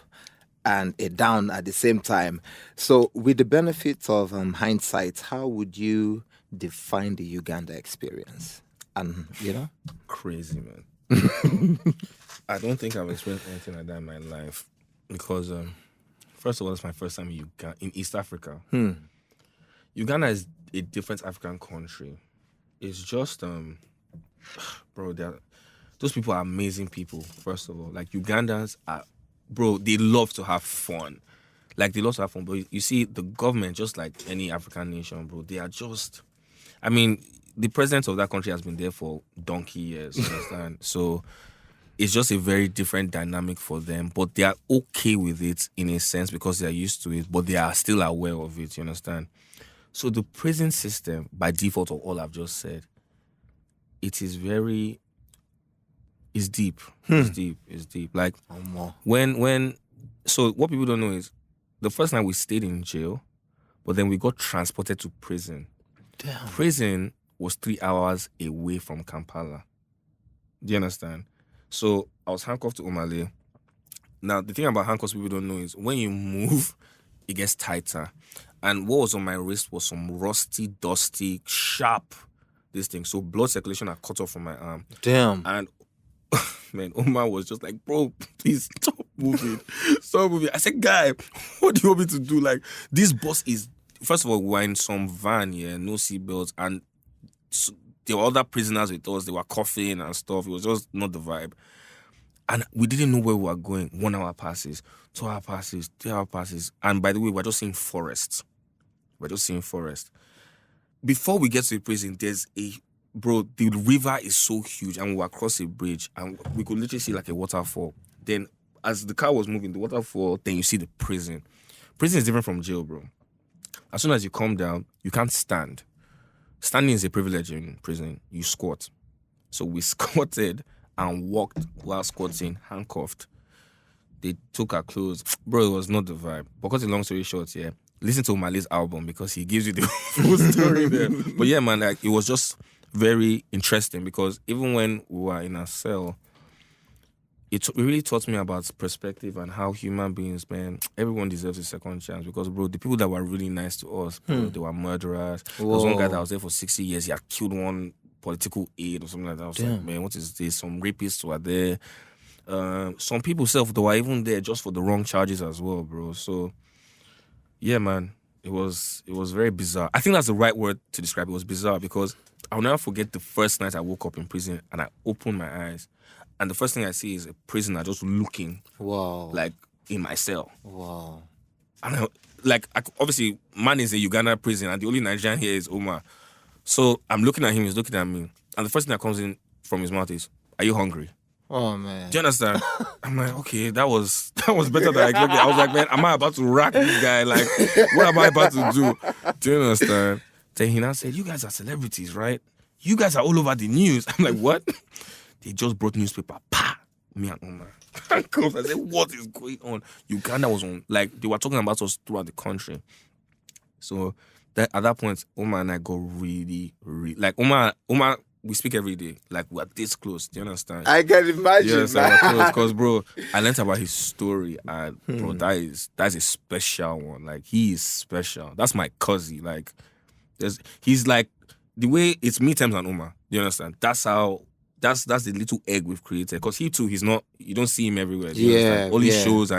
and a down at the same time. So with the benefit of hindsight, how would you define the Uganda experience? And, Crazy, man. I don't think I've experienced anything like that in my life because, first of all, it's my first time in East Africa. Uganda is a different African country. It's just, bro, those people are amazing people, first of all. Like, Ugandans are, bro, they love to have fun. Like, they love to have fun. But you see, the government, just like any African nation, bro, they are just... I mean, the president of that country has been there for donkey years, you understand? So, it's just a very different dynamic for them, but they are okay with it in a sense because they are used to it, but they are still aware of it, you understand? So the prison system, by default of all I've just said, it is very, it's deep. It's deep. It's deep. Like, so what people don't know is the first night we stayed in jail, but then we got transported to prison. Damn. Prison was 3 hours away from Kampala. Do you understand? So I was handcuffed to Omale. Now, the thing about handcuffs people don't know is when you move, it gets tighter. And what was on my wrist was some rusty, dusty, sharp, this thing. So blood circulation had cut off from my arm. Damn. And man, Omar was just like, bro, please stop moving. Stop moving. I said, guy, what do you want me to do? Like, this bus is, first of all, we were in some van, no seatbelts. And so there were other prisoners with us. They were coughing and stuff. It was just not the vibe. And we didn't know where we were going. 1 hour passes, 2 hour passes, 3 hour passes. And by the way, we're just seeing forests. We're just seeing forest. Before we get to the prison, the river is so huge and we were across a bridge and we could literally see like a waterfall. Then as the car was moving, the waterfall, then you see the prison. Prison is different from jail, bro. As soon as you come down, you can't stand. Standing is a privilege in prison. You squat. So we squatted and walked while squatting, handcuffed. They took our clothes. Bro, it was not the vibe. But cut a long story short, listen to Mali's album because he gives you the full story there. But yeah, man, like, it was just very interesting because even when we were in a cell, it really taught me about perspective and how human beings, man, everyone deserves a second chance because, bro, the people that were really nice to us, bro, they were murderers. There was one guy that was there for 60 years. He had killed one political aide or something like that. I was like, man, what is this? Some rapists were there. Some people that were even there just for the wrong charges as well, bro. So, yeah, man, it was very bizarre. I think that's the right word to describe it. It was bizarre because I'll never forget the first night I woke up in prison and I opened my eyes. And the first thing I see is a prisoner just looking, like, in my cell. Wow. And obviously, man is a Uganda prison, and the only Nigerian here is Omar. So I'm looking at him, he's looking at me, and the first thing that comes in from his mouth is, "Are you hungry?" Oh man. Do you understand? I'm like, okay, that was better than I expected. I was like, man, am I about to rack this guy? Like, what am I about to do? Do you understand? Then he now said, "You guys are celebrities, right? You guys are all over the news." I'm like, what? They just brought newspaper. Pa! Me and Omar. I said, what is going on? Uganda was on, like, they were talking about us throughout the country. So at that point, Omar and I got really, like, Omar, we speak every day. Like, we're this close. Do you understand? I can imagine. Yes, we're close. Because, bro, I learned about his story. And, bro, that's a special one. Like, he is special. That's my cousin. Like, he's like, the way it's me, Tems, and Omar. Do you understand? That's how... That's the little egg we've created. Because he too, he's not, you don't see him everywhere. Only shows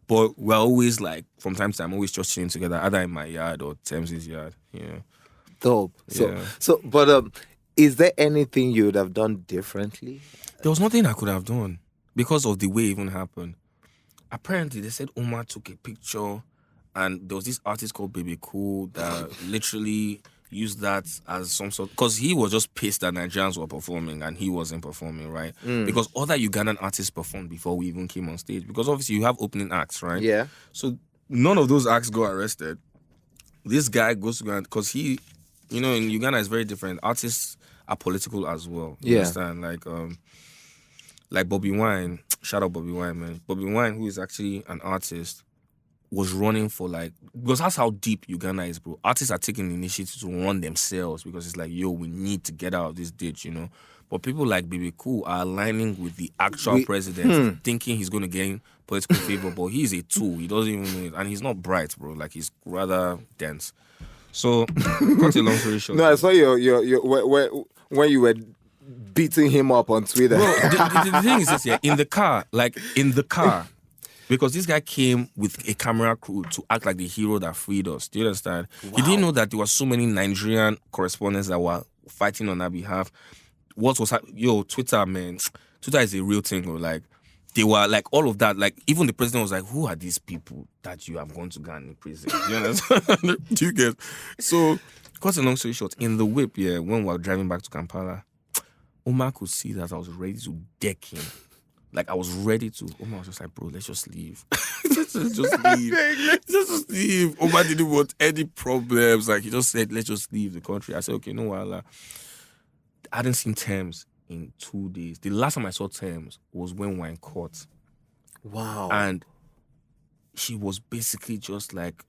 but we're always like, from time to time, always just chilling together, either in my yard or Thames' yard. Yeah. Dope. But is there anything you would have done differently? There was nothing I could have done because of the way it even happened. Apparently, they said Omar took a picture and there was this artist called Baby Cool that literally used that as some sort, because he was just pissed that Nigerians were performing and he wasn't performing, right? Because other Ugandan artists performed before we even came on stage. Because obviously you have opening acts, right? Yeah. So none of those acts got arrested. This guy goes to Uganda because he, in Uganda it's very different. Artists are political as well. You understand? Like Bobby Wine. Shout out Bobby Wine, man. Bobby Wine, who is actually an artist, was running for because that's how deep Uganda is, bro. Artists are taking the initiative to run themselves because it's like, yo, we need to get out of this ditch, But people like Baby Cool are aligning with the actual president, thinking he's going to gain political favor, but he's a tool. He doesn't even know it. And he's not bright, bro. Like, he's rather dense. So, cut a long story short. No, I saw when you were beating him up on Twitter. Bro, the thing is this, in the car, because this guy came with a camera crew to act like the hero that freed us. Do you understand? Wow. He didn't know that there were so many Nigerian correspondents that were fighting on our behalf. What was Twitter, man? Twitter is a real thing. Like, they were like all of that. Like, even the president was like, "Who are these people that you have gone to Ghana prison?" Do you understand? Do you get? So, cut a long story short, in the whip, when we were driving back to Kampala, Omar could see that I was ready to deck him. Like, I was ready to. Oma was just like, bro, let's just leave. let's just leave. Let's just leave. Oma didn't want any problems. Like, he just said, let's just leave the country. I said, okay, no, I hadn't seen Tems in 2 days. The last time I saw Tems was when we were in court. Wow. And she was basically just like,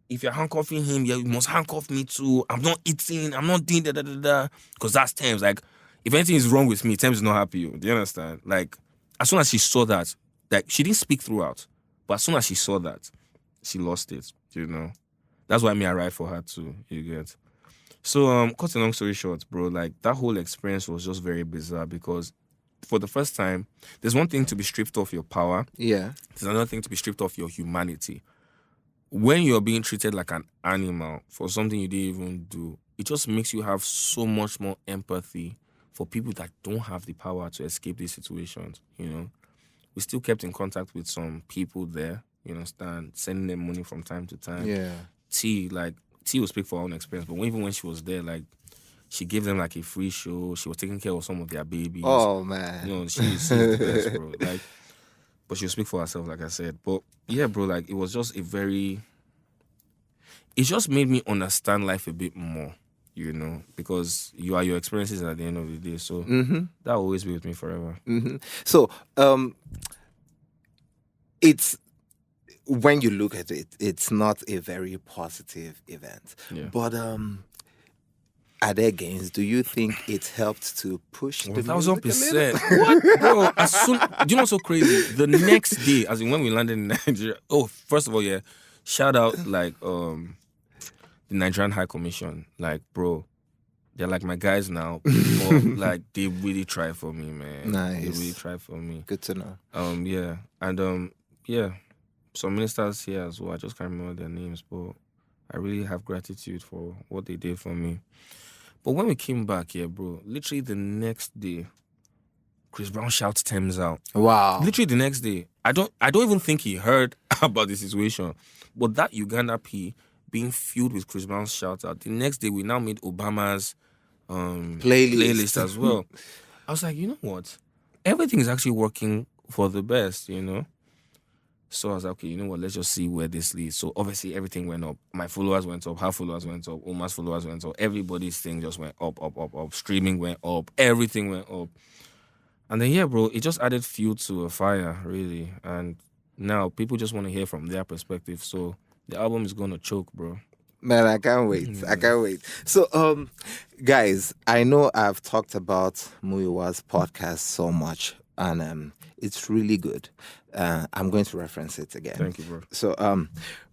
if you're handcuffing him, you must handcuff me too. I'm not eating. I'm not doing da. Because that's Tems. Like, if anything is wrong with me, Tems is not happy. Do you understand? Like, as soon as she saw that, like, she didn't speak throughout. But as soon as she saw that, she lost it, That's why I ride for her too, you get. So, cut a long story short, bro, like, that whole experience was just very bizarre because for the first time, there's one thing to be stripped of your power. Yeah. There's another thing to be stripped of your humanity. When you're being treated like an animal for something you didn't even do, it just makes you have so much more empathy for people that don't have the power to escape these situations, We still kept in contact with some people there, you understand, sending them money from time to time. Yeah. T will speak for her own experience, but even when she was there, like, she gave them like a free show. She was taking care of some of their babies. Oh, man. She's the best, bro. Like, but she'll speak for herself, like I said. But yeah, bro, like, it was just it just made me understand life a bit more, because you are your experiences at the end of the day. So that will always be with me forever. Mm-hmm. So, it's, when you look at it, it's not a very positive event. Yeah. But are there gains? Do you think it helped to push the music a little? 1,000%. What, bro? Do you know what's so crazy? The next day, as in when we landed in Nigeria. Oh, first of all, yeah, shout out like the Nigerian High Commission. Like, bro, they're like my guys now. But, like, they really try for me, man. Nice. They really try for me. Good to know. Yeah, and yeah, some ministers here as well. I just can't remember their names, but I really have gratitude for what they did for me. But when we came back here, bro, literally the next day, Chris Brown shouts Tems out. Wow. Literally the next day. I don't even think he heard about the situation. But that Uganda P being filled with Chris Brown's shout out, the next day we now made Obama's playlist as well. I was like, you know what? Everything is actually working for the best, So I was like, okay, you know what? Let's just see where this leads. So obviously everything went up. My followers went up. Her followers went up. Omar's followers went up. Everybody's thing just went up. Streaming went up. Everything went up. And then, yeah, bro, it just added fuel to a fire, really. And now people just want to hear from their perspective. So the album is going to choke, bro. Man, I can't wait. I can't wait. So, guys, I know I've talked about Muyiwa's podcast so much, and it's really good. I'm going to reference it again. Thank you, bro. So,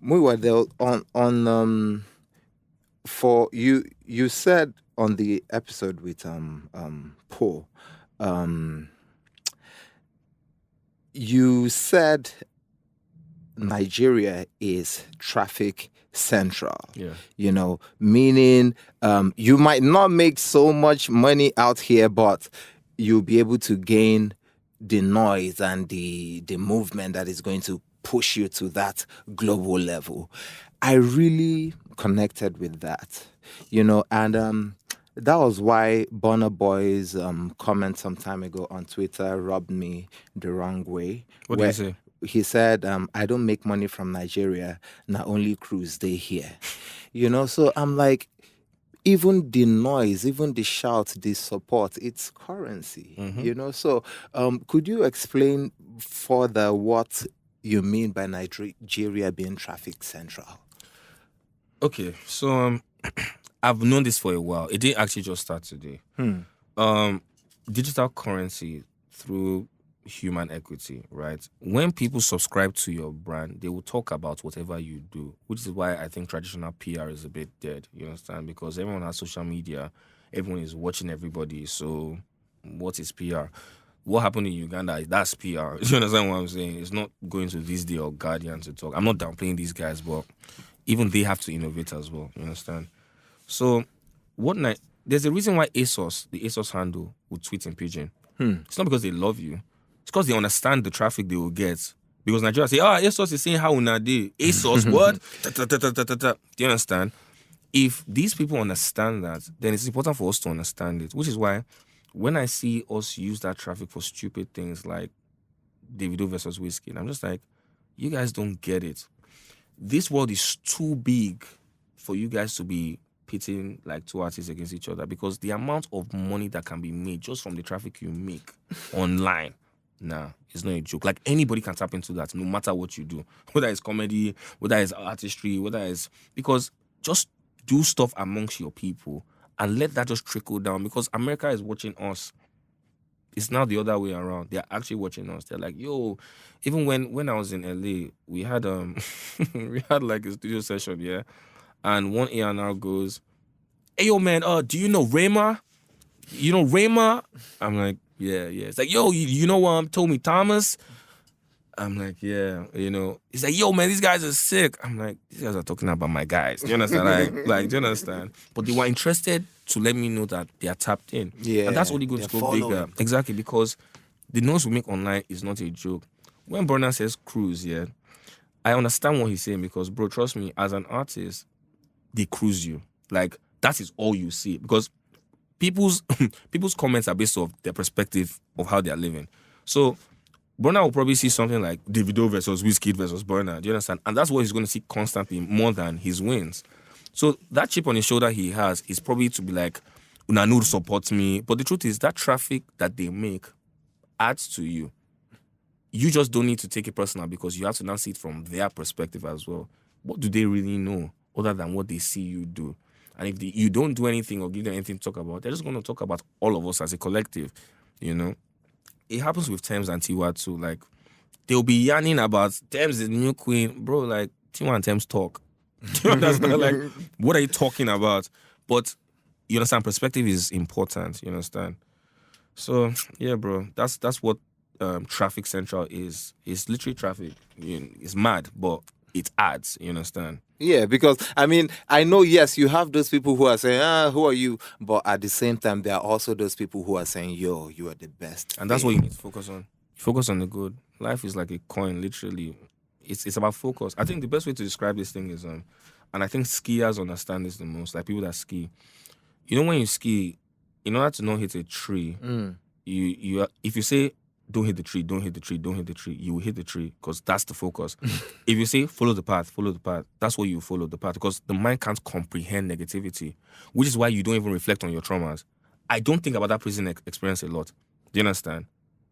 Muyiwa, for you said on the episode with Paul, you said Nigeria is traffic central. Yeah. Meaning you might not make so much money out here, but you'll be able to gain the noise and the movement that is going to push you to that global level. I really connected with that, and that was why Burna Boy's comment some time ago on Twitter rubbed me the wrong way. What did he say? He said, I don't make money from Nigeria, not only cruise they here. So I'm like, even the noise, even the shout, the support, it's currency, So could you explain further what you mean by Nigeria being traffic central? Okay, so I've known this for a while. It didn't actually just start today. Digital currency through human equity, right? When people subscribe to your brand, they will talk about whatever you do, which is why I think traditional PR is a bit dead, you understand? Because everyone has social media, everyone is watching everybody, so what is PR? What happened in Uganda, that's PR. You understand what I'm saying? It's not going to This Day or Guardian to talk. I'm not downplaying these guys, but even they have to innovate as well, you understand? So there's a reason why ASOS, the ASOS handle, would tweet in Pidgin. It's not because they love you. It's because they understand the traffic they will get. Because Nigeria say, ASOS is saying how una dey. ASOS, what? Do you understand? If these people understand that, then it's important for us to understand it. Which is why when I see us use that traffic for stupid things like Davido versus Wizkid, I'm just like, you guys don't get it. This world is too big for you guys to be pitting like two artists against each other, because the amount of money that can be made just from the traffic you make online, it's not a joke. Like, anybody can tap into that, no matter what you do, whether it's comedy, whether it's artistry, whether it's, because just do stuff amongst your people and let that just trickle down, because America is watching us. It's now the other way around. They're actually watching us. They're like, yo, even when I was in LA, we had we had like a studio session, yeah. And one A&R goes, hey yo man, do you know Rayma? You know Rayma? I'm like, yeah. It's like, yo, you know Tommy Thomas? I'm like, yeah, you know. He's like, yo, man, these guys are sick. I'm like, these guys are talking about my guys. Do you understand? like, do you understand? But they were interested to let me know that they are tapped in. Yeah. And that's only going to go bigger. Exactly, because the noise we make online is not a joke. When Burner says cruise, yeah, I understand what he's saying, because, bro, trust me, as an artist, they cruise you. Like, that is all you see. Because people's comments are based off their perspective of how they are living. So Burna will probably see something like Davido versus Wizkid versus Burna. Do you understand? And that's what he's going to see constantly, more than his wins. So that chip on his shoulder he has is probably to be like, Unanur supports me. But the truth is, that traffic that they make adds to you. You just don't need to take it personal, because you have to now see it from their perspective as well. What do they really know other than what they see you do? And if you don't do anything or give them anything to talk about, they're just going to talk about all of us as a collective, you know? It happens with Tems and Tiwa too. Like, they'll be yarning about Tems is the new queen. Bro, like, Tiwa and Tems talk. Do you understand? Like, what are you talking about? But, you understand, perspective is important, you understand? So, yeah, bro, that's what Traffic Central is. It's literally traffic. It's mad, but it adds, you understand? Yeah, because, I mean, I know, yes, you have those people who are saying, who are you? But at the same time, there are also those people who are saying, yo, you are the best. And that's what you need to focus on. Focus on the good. Life is like a coin, literally. It's about focus. I think the best way to describe this thing is, and I think skiers understand this the most, like people that ski. You know, when you ski, in order to not hit a tree, you if you say, don't hit the tree, don't hit the tree, don't hit the tree, you will hit the tree, because that's the focus. If you say, follow the path, that's what you follow, the path, because the mind can't comprehend negativity, which is why you don't even reflect on your traumas. I don't think about that prison experience a lot. Do you understand?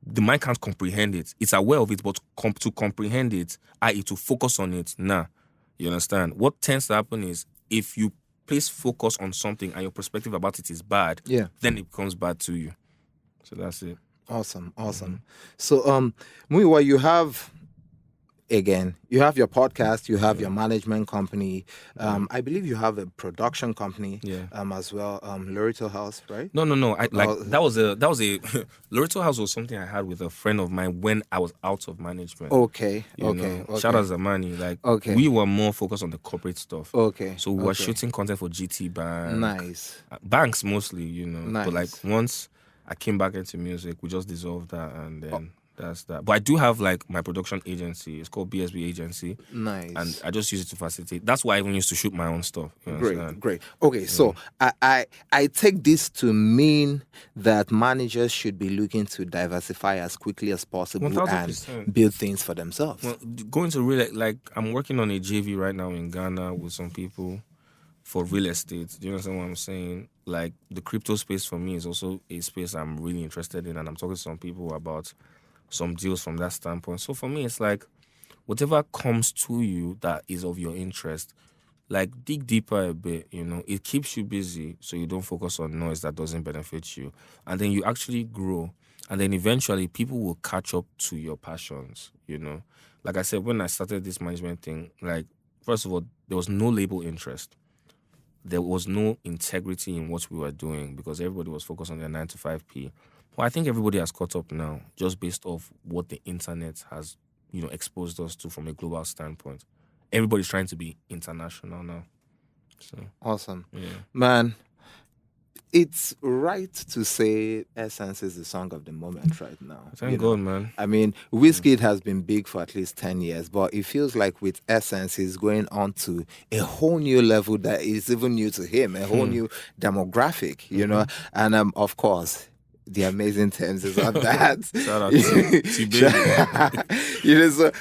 The mind can't comprehend it. It's aware of it, but to comprehend it, i.e. to focus on it, you understand? What tends to happen is, if you place focus on something and your perspective about it is bad, then it becomes bad to you. So that's it. Awesome. So, Muyiwa, you have your podcast, you have your management company. I believe you have a production company, as well. Loreto House, right? No. That was a Loreto House was something I had with a friend of mine when I was out of management. Okay. Shout out Zamani. Like, we were more focused on the corporate stuff. Okay. So we were shooting content for GT Bank. Nice. Banks mostly, Nice. But like, once I came back into music, we just dissolved that, and then that's that. But I do have like my production agency. It's called BSB Agency. Nice. And I just use it to facilitate. That's why I even used to shoot my own stuff. Great. Okay, so I take this to mean that managers should be looking to diversify as quickly as possible 1,000%. and build things for themselves. Well, going to like, I'm working on a JV right now in Ghana with some people for real estate. Do you understand what I'm saying? Like, the crypto space for me is also a space I'm really interested in, and I'm talking to some people about some deals from that standpoint. So for me, it's like, whatever comes to you that is of your interest, like, dig deeper a bit, it keeps you busy, so you don't focus on noise that doesn't benefit you. And then you actually grow. And then eventually people will catch up to your passions, Like I said, when I started this management thing, like, first of all, there was no label interest. There was no integrity in what we were doing, because everybody was focused on their 9 to 5p. Well, I think everybody has caught up now, just based off what the internet has, exposed us to from a global standpoint. Everybody's trying to be international now. So awesome. Yeah. Man, it's right to say Essence is the song of the moment right now. Thank God, man. I mean, Wizkid has been big for at least 10 years, but it feels like with Essence, he's going on to a whole new level that is even new to him, a whole new demographic, And of course, the amazing Tems is on that. Shout out to T-Baby. So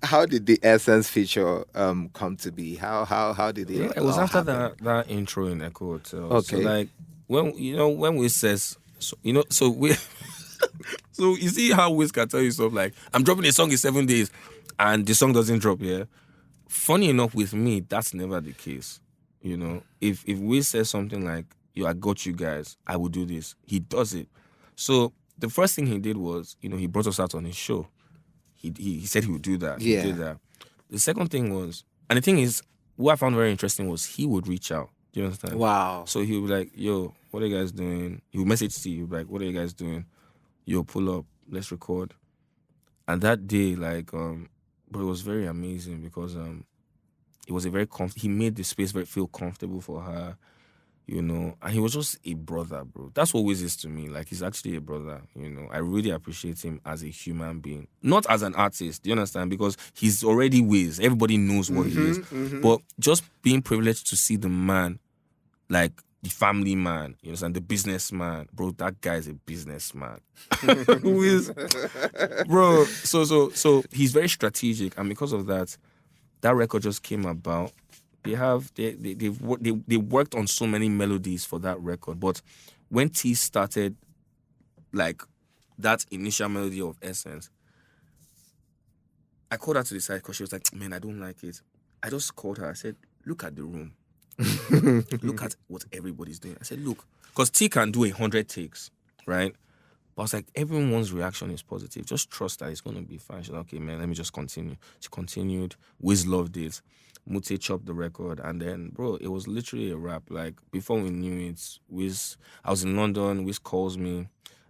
how did the Essence feature come to be? How did it? Yeah, it was after happen? that intro in Echo Hotel. Okay. So like when we says so we so you see how Wiz can tell you stuff like I'm dropping a song in 7 days and the song doesn't drop, yeah. Funny enough with me, that's never the case. If Wiz says something like, yo, I got you guys, I will do this, he does it. So the first thing he did was, he brought us out on his show. He said he would do that. Yeah. He did that. The second thing was, and the thing is, what I found very interesting was he would reach out. Do you understand? Wow. So he would be like, yo, what are you guys doing? He would message to you, he'd be like, what are you guys doing? Yo, pull up, let's record. And that day, but it was very amazing because it was a very he made the space feel comfortable for her. And he was just a brother, bro. That's what Wiz is to me. Like, he's actually a brother, I really appreciate him as a human being. Not as an artist, do you understand? Because he's already Wiz. Everybody knows what he is. But just being privileged to see the man, like, the family man, you understand? The businessman. Bro, that guy is a businessman. Wiz, bro. So he's very strategic. And because of that, that record just came about. They worked on so many melodies for that record, but when T started, like, that initial melody of Essence, I called her to the side because she was like, man, I don't like it. I just called her. I said, look at the room. Look at what everybody's doing. I said, look, because T can do 100 takes, right? But I was like, everyone's reaction is positive. Just trust that it's going to be fine. She's like, okay, man, let me just continue. She continued. Wiz loved it. Mute chopped the record. And then, bro, it was literally a wrap. Like, before we knew it, I was in London. Wiz calls me.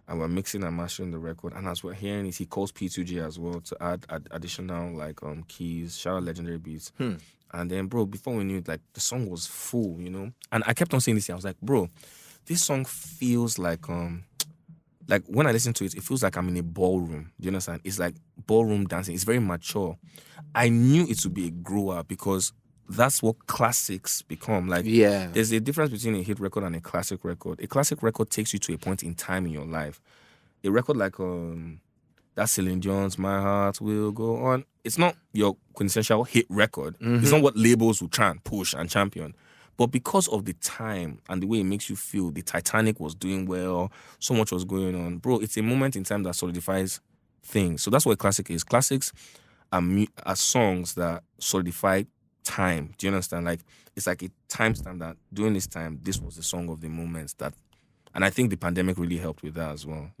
And we're mixing and mastering the record. And as we're hearing it, he calls P2G as well to add additional, keys. Shout out Legendary Beats. And then, bro, before we knew it, the song was full, And I kept on saying this thing. I was like, bro, this song feels like when I listen to it, it feels like I'm in a ballroom. Do you understand? It's like ballroom dancing. It's very mature. I knew it would be a grower because that's what classics become. There's a difference between a hit record and a classic record. A classic record takes you to a point in time in your life. A record like that Celine Dion's My Heart Will Go On, it's not your quintessential hit record. It's not what labels will try and push and champion. But because of the time and the way it makes you feel, the Titanic was doing well, so much was going on. Bro, it's a moment in time that solidifies things. So that's what a classic is. Classics are songs that solidify time. Do you understand? It's like a timestamp that during this time, this was the song of the moment that. And I think the pandemic really helped with that as well,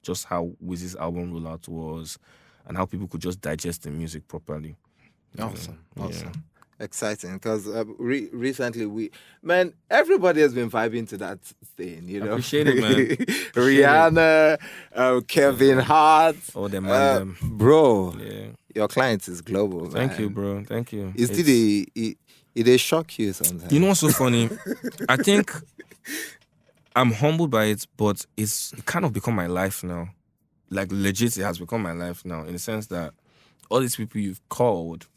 just how Wiz's album rollout was and how people could just digest the music properly. Awesome. Exciting, because recently everybody has been vibing to that thing, Appreciate it, man. Rihanna, Kevin Hart, all them, bro. Yeah, your client is global. Man. Thank you, bro. Thank you. It shock you sometimes. You know what's so funny? I think I'm humbled by it, but it kind of become my life now. Like, legit, it has become my life now in the sense that all these people you've called,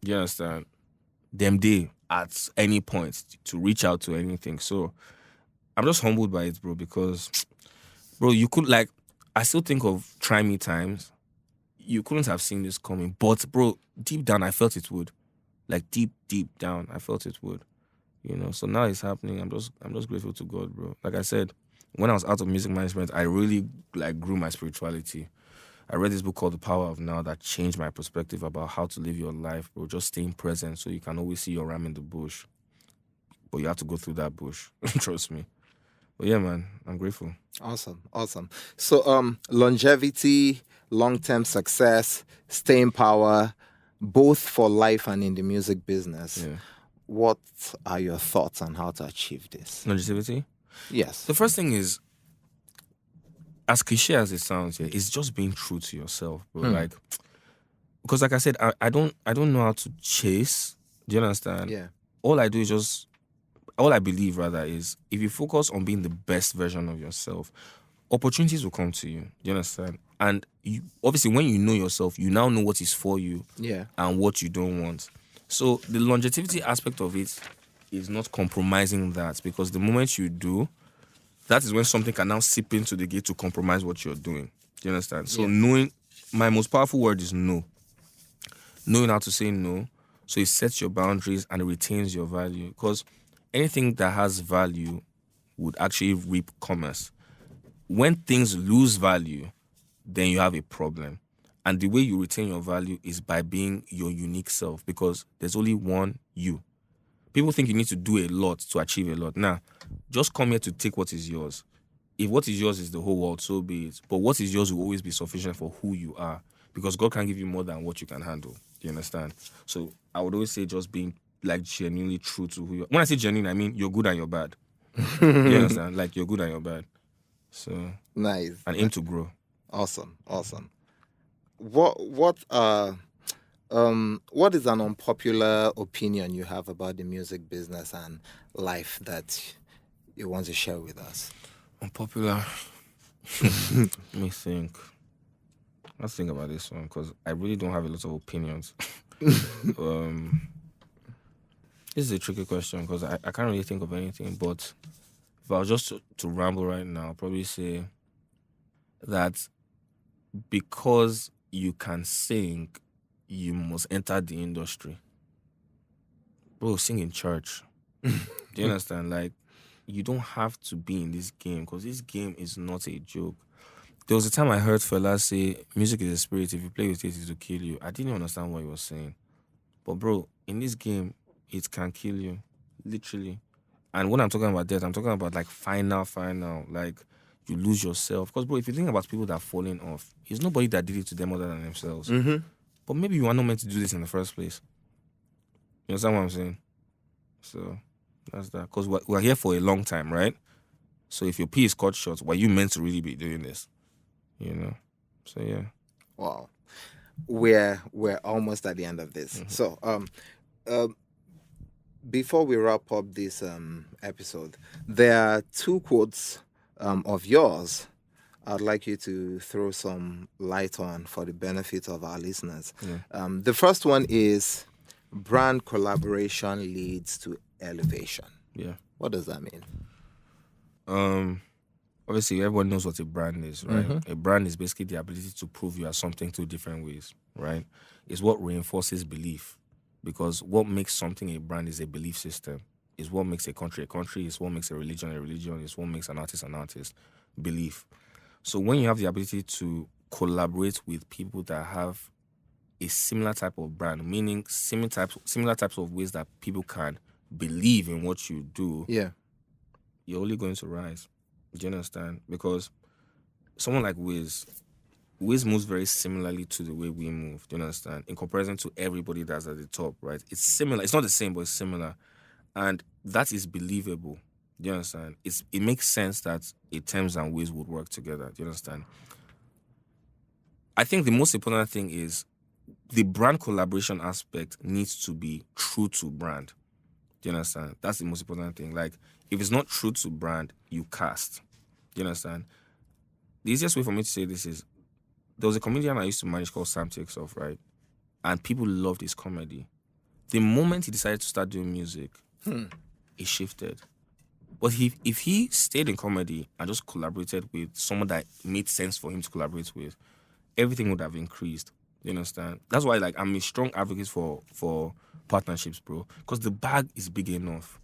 you understand, them day at any point to reach out to anything. So I'm just humbled by it, bro, because, bro, you could, I still think of Try Me Times. You couldn't have seen this coming. But, bro, deep down, I felt it would. Deep down, I felt it would. So now it's happening. I'm just grateful to God, bro. Like I said, when I was out of music management, I really, grew my spirituality. I read this book called The Power of Now that changed my perspective about how to live your life, bro. Just staying present so you can always see your ram in the bush. But you have to go through that bush. Trust me. But yeah, man, I'm grateful. Awesome. So longevity, long-term success, staying power, both for life and in the music business. Yeah. What are your thoughts on how to achieve this? Longevity? Yes. The first thing is, as cliche as it sounds, yeah, it's just being true to yourself, bro. Because like I said, I don't know how to chase. Do you understand? Yeah. All I believe rather is if you focus on being the best version of yourself, opportunities will come to you. Do you understand? And obviously, when you know yourself, you now know what is for you, and what you don't want. So the longevity aspect of it is not compromising that, because the moment you do, that is when something can now seep into the gate to compromise what you're doing. Do you understand? So Yeah. knowing, my most powerful word is no. Knowing how to say no, so it sets your boundaries and it retains your value. Because anything that has value would actually reap commerce. When things lose value, then you have a problem. And the way you retain your value is by being your unique self, because there's only one you. People think you need to do a lot to achieve a lot. Now, just come here to take what is yours. If what is yours is the whole world, so be it. But what is yours will always be sufficient for who you are, because God can give you more than what you can handle. Do you understand? So I would always say just being like genuinely true to who you are. When I say genuine, I mean you're good and you're bad. Do you understand? Like you're good and you're bad. So Nice. and aim to grow. Awesome. What is an unpopular opinion you have about the music business and life that you want to share with us? Unpopular. Let me think. Let's think about this one, because I really don't have a lot of opinions. This is a tricky question because I can't really think of anything. But if I was just to ramble right now, I'll probably say that because you can sing, you must enter the industry. Bro, sing in church. Do you understand? Like, you don't have to be in this game, because this game is not a joke. There was a time I heard Fela say, music is a spirit. If you play with it, it will kill you. I didn't understand what he was saying. But bro, in this game, it can kill you. Literally. And when I'm talking about death, I'm talking about like final. Like, you lose yourself. Because bro, if you think about people that are falling off, it's nobody that did it to them other than themselves. But maybe you are not meant to do this in the first place. You understand what I'm saying? So that's that. Because we're here for a long time, right? So if your P is cut short, were you meant to really be doing this? You know? So yeah. Wow. We're almost at the end of this. So before we wrap up this episode, there are two quotes of yours I'd like you to throw some light on for the benefit of our listeners. The first one is, brand collaboration leads to elevation. Yeah. What does that mean? Obviously, everyone knows what a brand is, right? A brand is basically the ability to prove you are something two different ways, right? It's what reinforces belief, because what makes something a brand is a belief system. It's what makes a country a country. It's what makes a religion a religion. It's what makes an artist an artist. Belief. So when you have the ability to collaborate with people that have a similar type of brand, meaning similar types of ways that people can believe in what you do, you're only going to rise. Do you understand? Because someone like Wiz moves very similarly to the way we move. Do you understand? In comparison to everybody that's at the top, right? It's similar. It's not the same, but it's similar. And that is believable. Do you understand? It makes sense that a Tems and Wiz would work together. Do you understand? I think the most important thing is the brand collaboration aspect needs to be true to brand. Do you understand? That's the most important thing. Like, if it's not true to brand, you cast. Do you understand? The easiest way for me to say this is, there was a comedian I used to manage called Sam Takes Off, right? And people loved his comedy. The moment he decided to start doing music, it shifted. But if he stayed in comedy and just collaborated with someone that made sense for him to collaborate with, everything would have increased. You understand? That's why, like, I'm a strong advocate for partnerships, bro. Because the bag is big enough.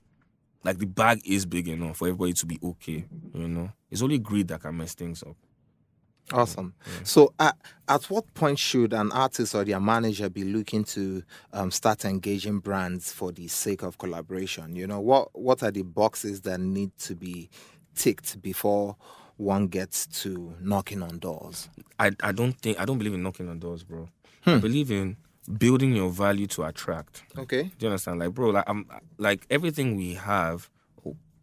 Like, the bag is big enough for everybody to be okay, you know? It's only greed that can mess things up. Awesome. So at what point should an artist or their manager be looking to start engaging brands for the sake of collaboration? You know, what are the boxes that need to be ticked before one gets to knocking on doors? I don't believe in knocking on doors, bro. I believe in building your value to attract. Okay. Do you understand? Like, bro, like everything we have,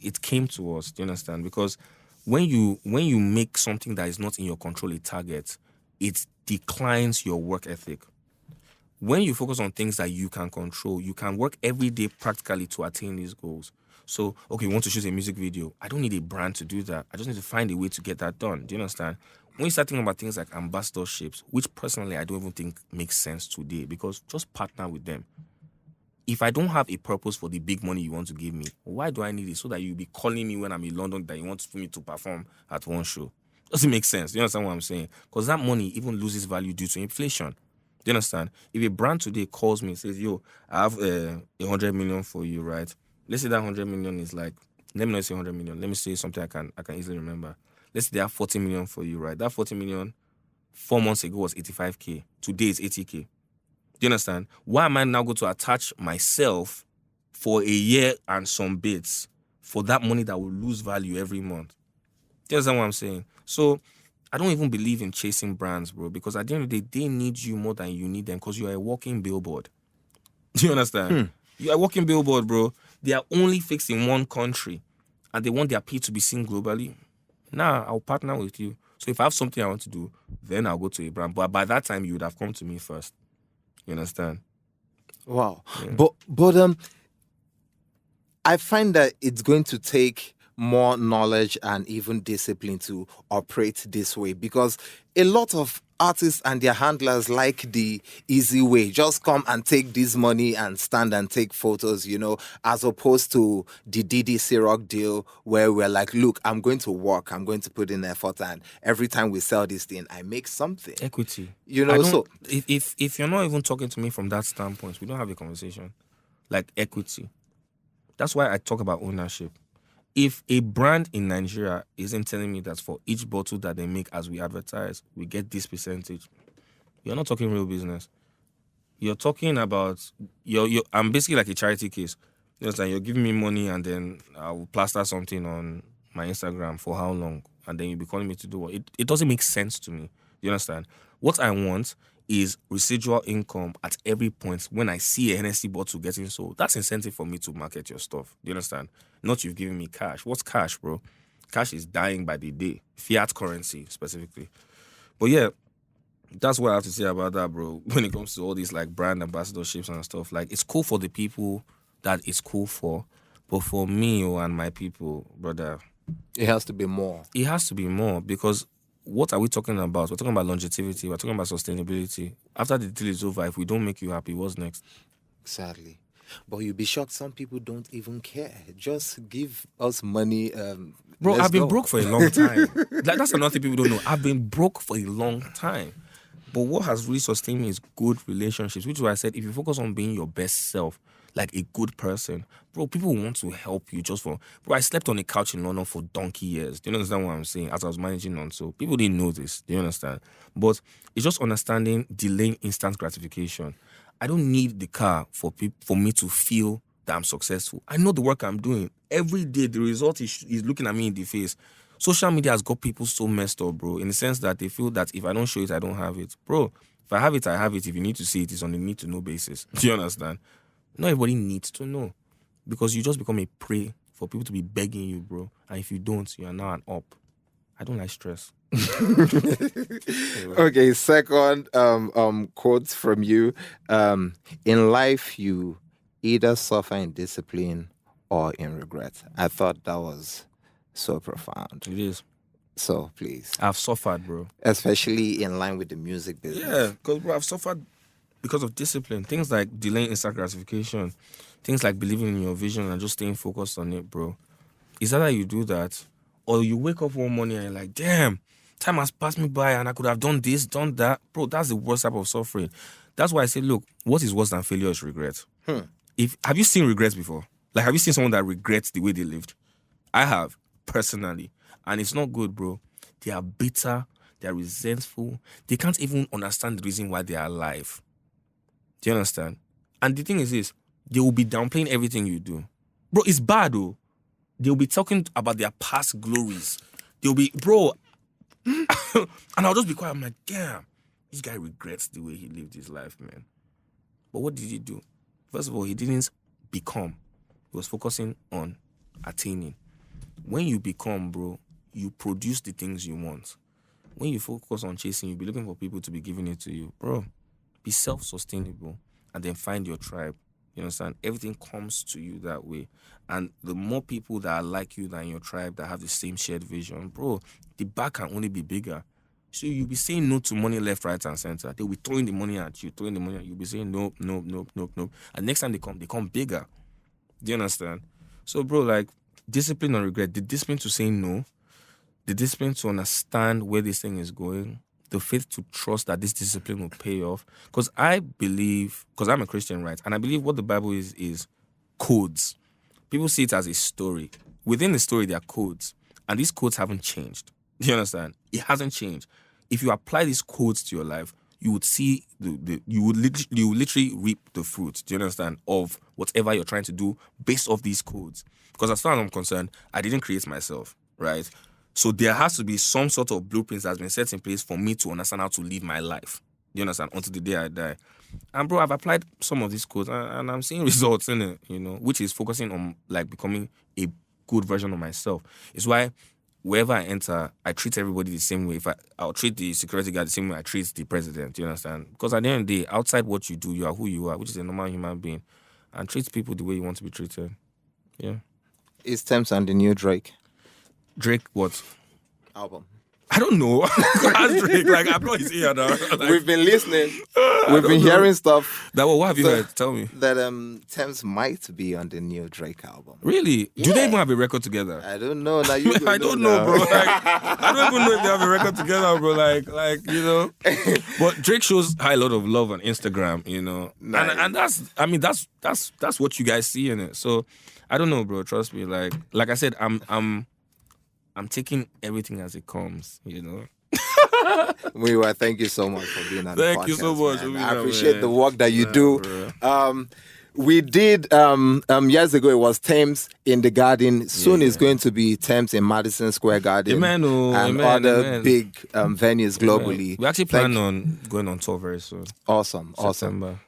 it came to us. Do you understand? Because when you make something that is not in your control a target, it declines your work ethic. When you focus on things that you can control, you can work every day practically to attain these goals. So, okay, you want to shoot a music video. I don't need a brand to do that. I just need to find a way to get that done. Do you understand? When you start thinking about things like ambassadorships, which personally I don't even think makes sense today, because just partner with them. if I don't have a purpose for the big money you want to give me, why do I need it? So that you'll be calling me when I'm in London that you want for me to perform at one show. Doesn't make sense. You understand what I'm saying? Because that money even loses value due to inflation. Do you understand? If a brand today calls me and says, yo, I have 100 million for you, right? Let's say that 100 million is like, let me not say 100 million. Let me say something I can easily remember. Let's say they have 40 million for you, right? That 40 million 4 months ago was 85K. Today it's 80K. Do you understand? Why am I now going to attach myself for a year and some bits for that money that will lose value every month? Do you understand what I'm saying? So I don't even believe in chasing brands, bro, because at the end of the day, they need you more than you need them because you are a walking billboard. Do you understand? You are a walking billboard, bro. They are only fixed in one country and they want their P to be seen globally. Nah, I'll partner with you. So if I have something I want to do, then I'll go to a brand. But by that time, you would have come to me first. You understand? Wow. Yeah. But I find that it's going to take more knowledge and even discipline to operate this way, because a lot of artists and their handlers like the easy way. Just come and take this money and stand and take photos, as opposed to the Diddy Ciroc deal where we're like, look, I'm going to work, I'm going to put in effort, and every time we sell this thing, I make something. Equity. So if you're not even talking to me from that standpoint, we don't have a conversation. Like equity. That's why I talk about ownership. If a brand in Nigeria isn't telling me that for each bottle that they make as we advertise, we get this percentage, you're not talking real business. You're talking about, I'm basically like a charity case. You know, you're giving me money and then I'll plaster something on my Instagram for how long? And then you'll be calling me to do what? It doesn't make sense to me. You understand? What I want is residual income at every point when I see a Hennessy bottle getting sold. That's incentive for me to market your stuff. Do you understand? Not you've given me cash. What's cash, bro? Cash is dying by the day. Fiat currency, specifically. But yeah, that's what I have to say about that, bro. When it comes to all these like brand ambassadorships and stuff, like it's cool for the people that it's cool for. But for me and my people, brother, it has to be more. It has to be more, because what are we talking about? We're talking about longevity. We're talking about sustainability. After the deal is over, if we don't make you happy, what's next? Exactly. But you'll be shocked some people don't even care. Just give us money. Bro, I've been broke for a long time. Like, that's another thing people don't know. I've been broke for a long time. But what has really sustained me is good relationships, which is why I said if you focus on being your best self, like a good person, bro, people want to help you just for... Bro, I slept on a couch in London for donkey years. Do you understand what I'm saying? As I was managing on, so people didn't know this. Do you understand? But it's just understanding delaying instant gratification. I don't need the car for me to feel that I'm successful. I know the work I'm doing. Every day, the result is looking at me in the face. Social media has got people so messed up, bro, in the sense that they feel that if I don't show it, I don't have it. Bro, if I have it, I have it. If you need to see it, it's on a need-to-know basis. Do you understand? Not everybody needs to know, because you just become a prey for people to be begging you, bro. And if you don't, you are now an up. I don't like stress. Okay, second quote from you. In life, you either suffer in discipline or in regret. I thought that was so profound. It is. So, please. I've suffered, bro. Especially in line with the music business. Yeah, because, bro, I've suffered because of discipline. Things like delaying instant gratification. Things like believing in your vision and just staying focused on it, bro. Is that how you do that? Or you wake up one morning and you're like, damn, time has passed me by and I could have done this, done that. Bro, that's the worst type of suffering. That's why I say, look, what is worse than failure is regret. Have you seen regrets before? Like, have you seen someone that regrets the way they lived? I have, personally. And it's not good, bro. They are bitter. They are resentful. They can't even understand the reason why they are alive. Do you understand? And the thing is this, they will be downplaying everything you do. Bro, it's bad, though. They'll be talking about their past glories. They'll be, bro, and I'll just be quiet. I'm like, damn, this guy regrets the way he lived his life, man. But what did he do? First of all, he didn't become. He was focusing on attaining. When you become, bro, you produce the things you want. When you focus on chasing, you'll be looking for people to be giving it to you. Bro, be self-sustainable and then find your tribe. You understand? Everything comes to you that way. And the more people that are like you than your tribe that have the same shared vision, bro, the bag can only be bigger. So you'll be saying no to money left, right, and center. They'll be throwing the money at you, You'll be saying no. And next time they come bigger. Do you understand? So, bro, like, discipline or regret, the discipline to say no, the discipline to understand where this thing is going, the faith to trust that this discipline will pay off. Because I believe, because I'm a Christian, right? And I believe what the Bible is codes. People see it as a story. Within the story, there are codes. And these codes haven't changed. Do you understand? It hasn't changed. If you apply these codes to your life, you would see you would literally reap the fruit. Do you understand? Of whatever you're trying to do based off these codes. Because as far as I'm concerned, I didn't create myself, right? So there has to be some sort of blueprints that's been set in place for me to understand how to live my life. Do you understand? Until the day I die. And bro, I've applied some of these codes and I'm seeing results in it, which is focusing on like becoming a good version of myself. It's why wherever I enter, I treat everybody the same way. I'll treat the security guard the same way I treat the president. Do you understand? Because at the end of the day, outside what you do, you are who you are, which is a normal human being. And treat people the way you want to be treated. Yeah. Is Tems on the new Drake Drake what? album? I don't know. Ask Drake. Like, I'm not his ear now. Like, We've been listening. We've been hearing stuff. What have you heard? Tell me. That Tems might be on the new Drake album. Really? Yeah. Do they even have a record together? I don't know. Now you I don't know, bro. Like, I don't even know if they have a record together, bro. Like. But Drake shows a lot of love on Instagram, Nice. And that's what you guys see in it. So I don't know, bro. Trust me. Like I said, I'm taking everything as it comes, Muyiwa, thank you so much for being on the podcast. Thank you so much. Man. I appreciate the work that you do. Bro. We did years ago. It was Tems in the Garden. Soon it's going to be Tems in Madison Square Garden and other big venues globally. We actually plan on going on tour very soon. Awesome. September.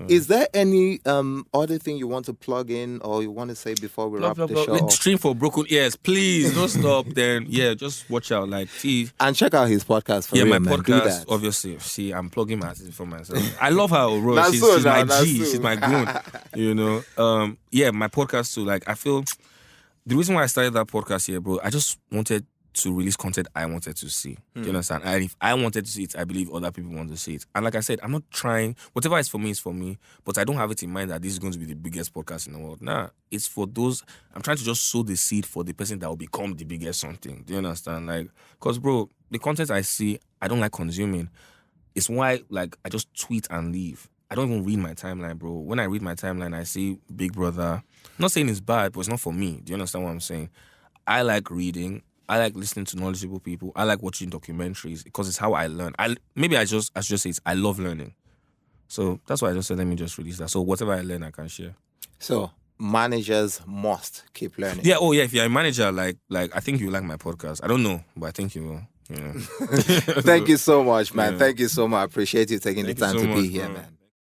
Is there any other thing you want to plug in or you want to say before we wrap the show up? Stream for Broken Ears, please. Don't stop. Then just watch out. And check out his podcast for real, my man. podcast. Do that. Obviously, see, I'm plugging my artist for myself. I love her, bro. That's She's so my now, G. that's so. She's my goon. My podcast too. Like, I feel the reason why I started that podcast here, bro. I just wanted to release content I wanted to see. Do you understand? And if I wanted to see it, I believe other people want to see it. And like I said, I'm not trying, whatever is for me is for me, but I don't have it in mind that this is going to be the biggest podcast in the world. Nah, it's for those, I'm trying to just sow the seed for the person that will become the biggest something. Do you understand? Like, because bro, the content I see, I don't like consuming. It's why, like, I just tweet and leave. I don't even read my timeline, bro. When I read my timeline, I see Big Brother. I'm not saying it's bad, but it's not for me. Do you understand what I'm saying? I like reading. I like listening to knowledgeable people. I like watching documentaries because it's how I learn. I should just say I love learning. So that's why I just said, let me just release that. So whatever I learn, I can share. So managers must keep learning. Yeah. Oh, yeah. If you're a manager, like I think you like my podcast. I don't know, but I think you will. Thank you so much, man. Yeah. Thank you so much. I appreciate you taking the time to be here, man.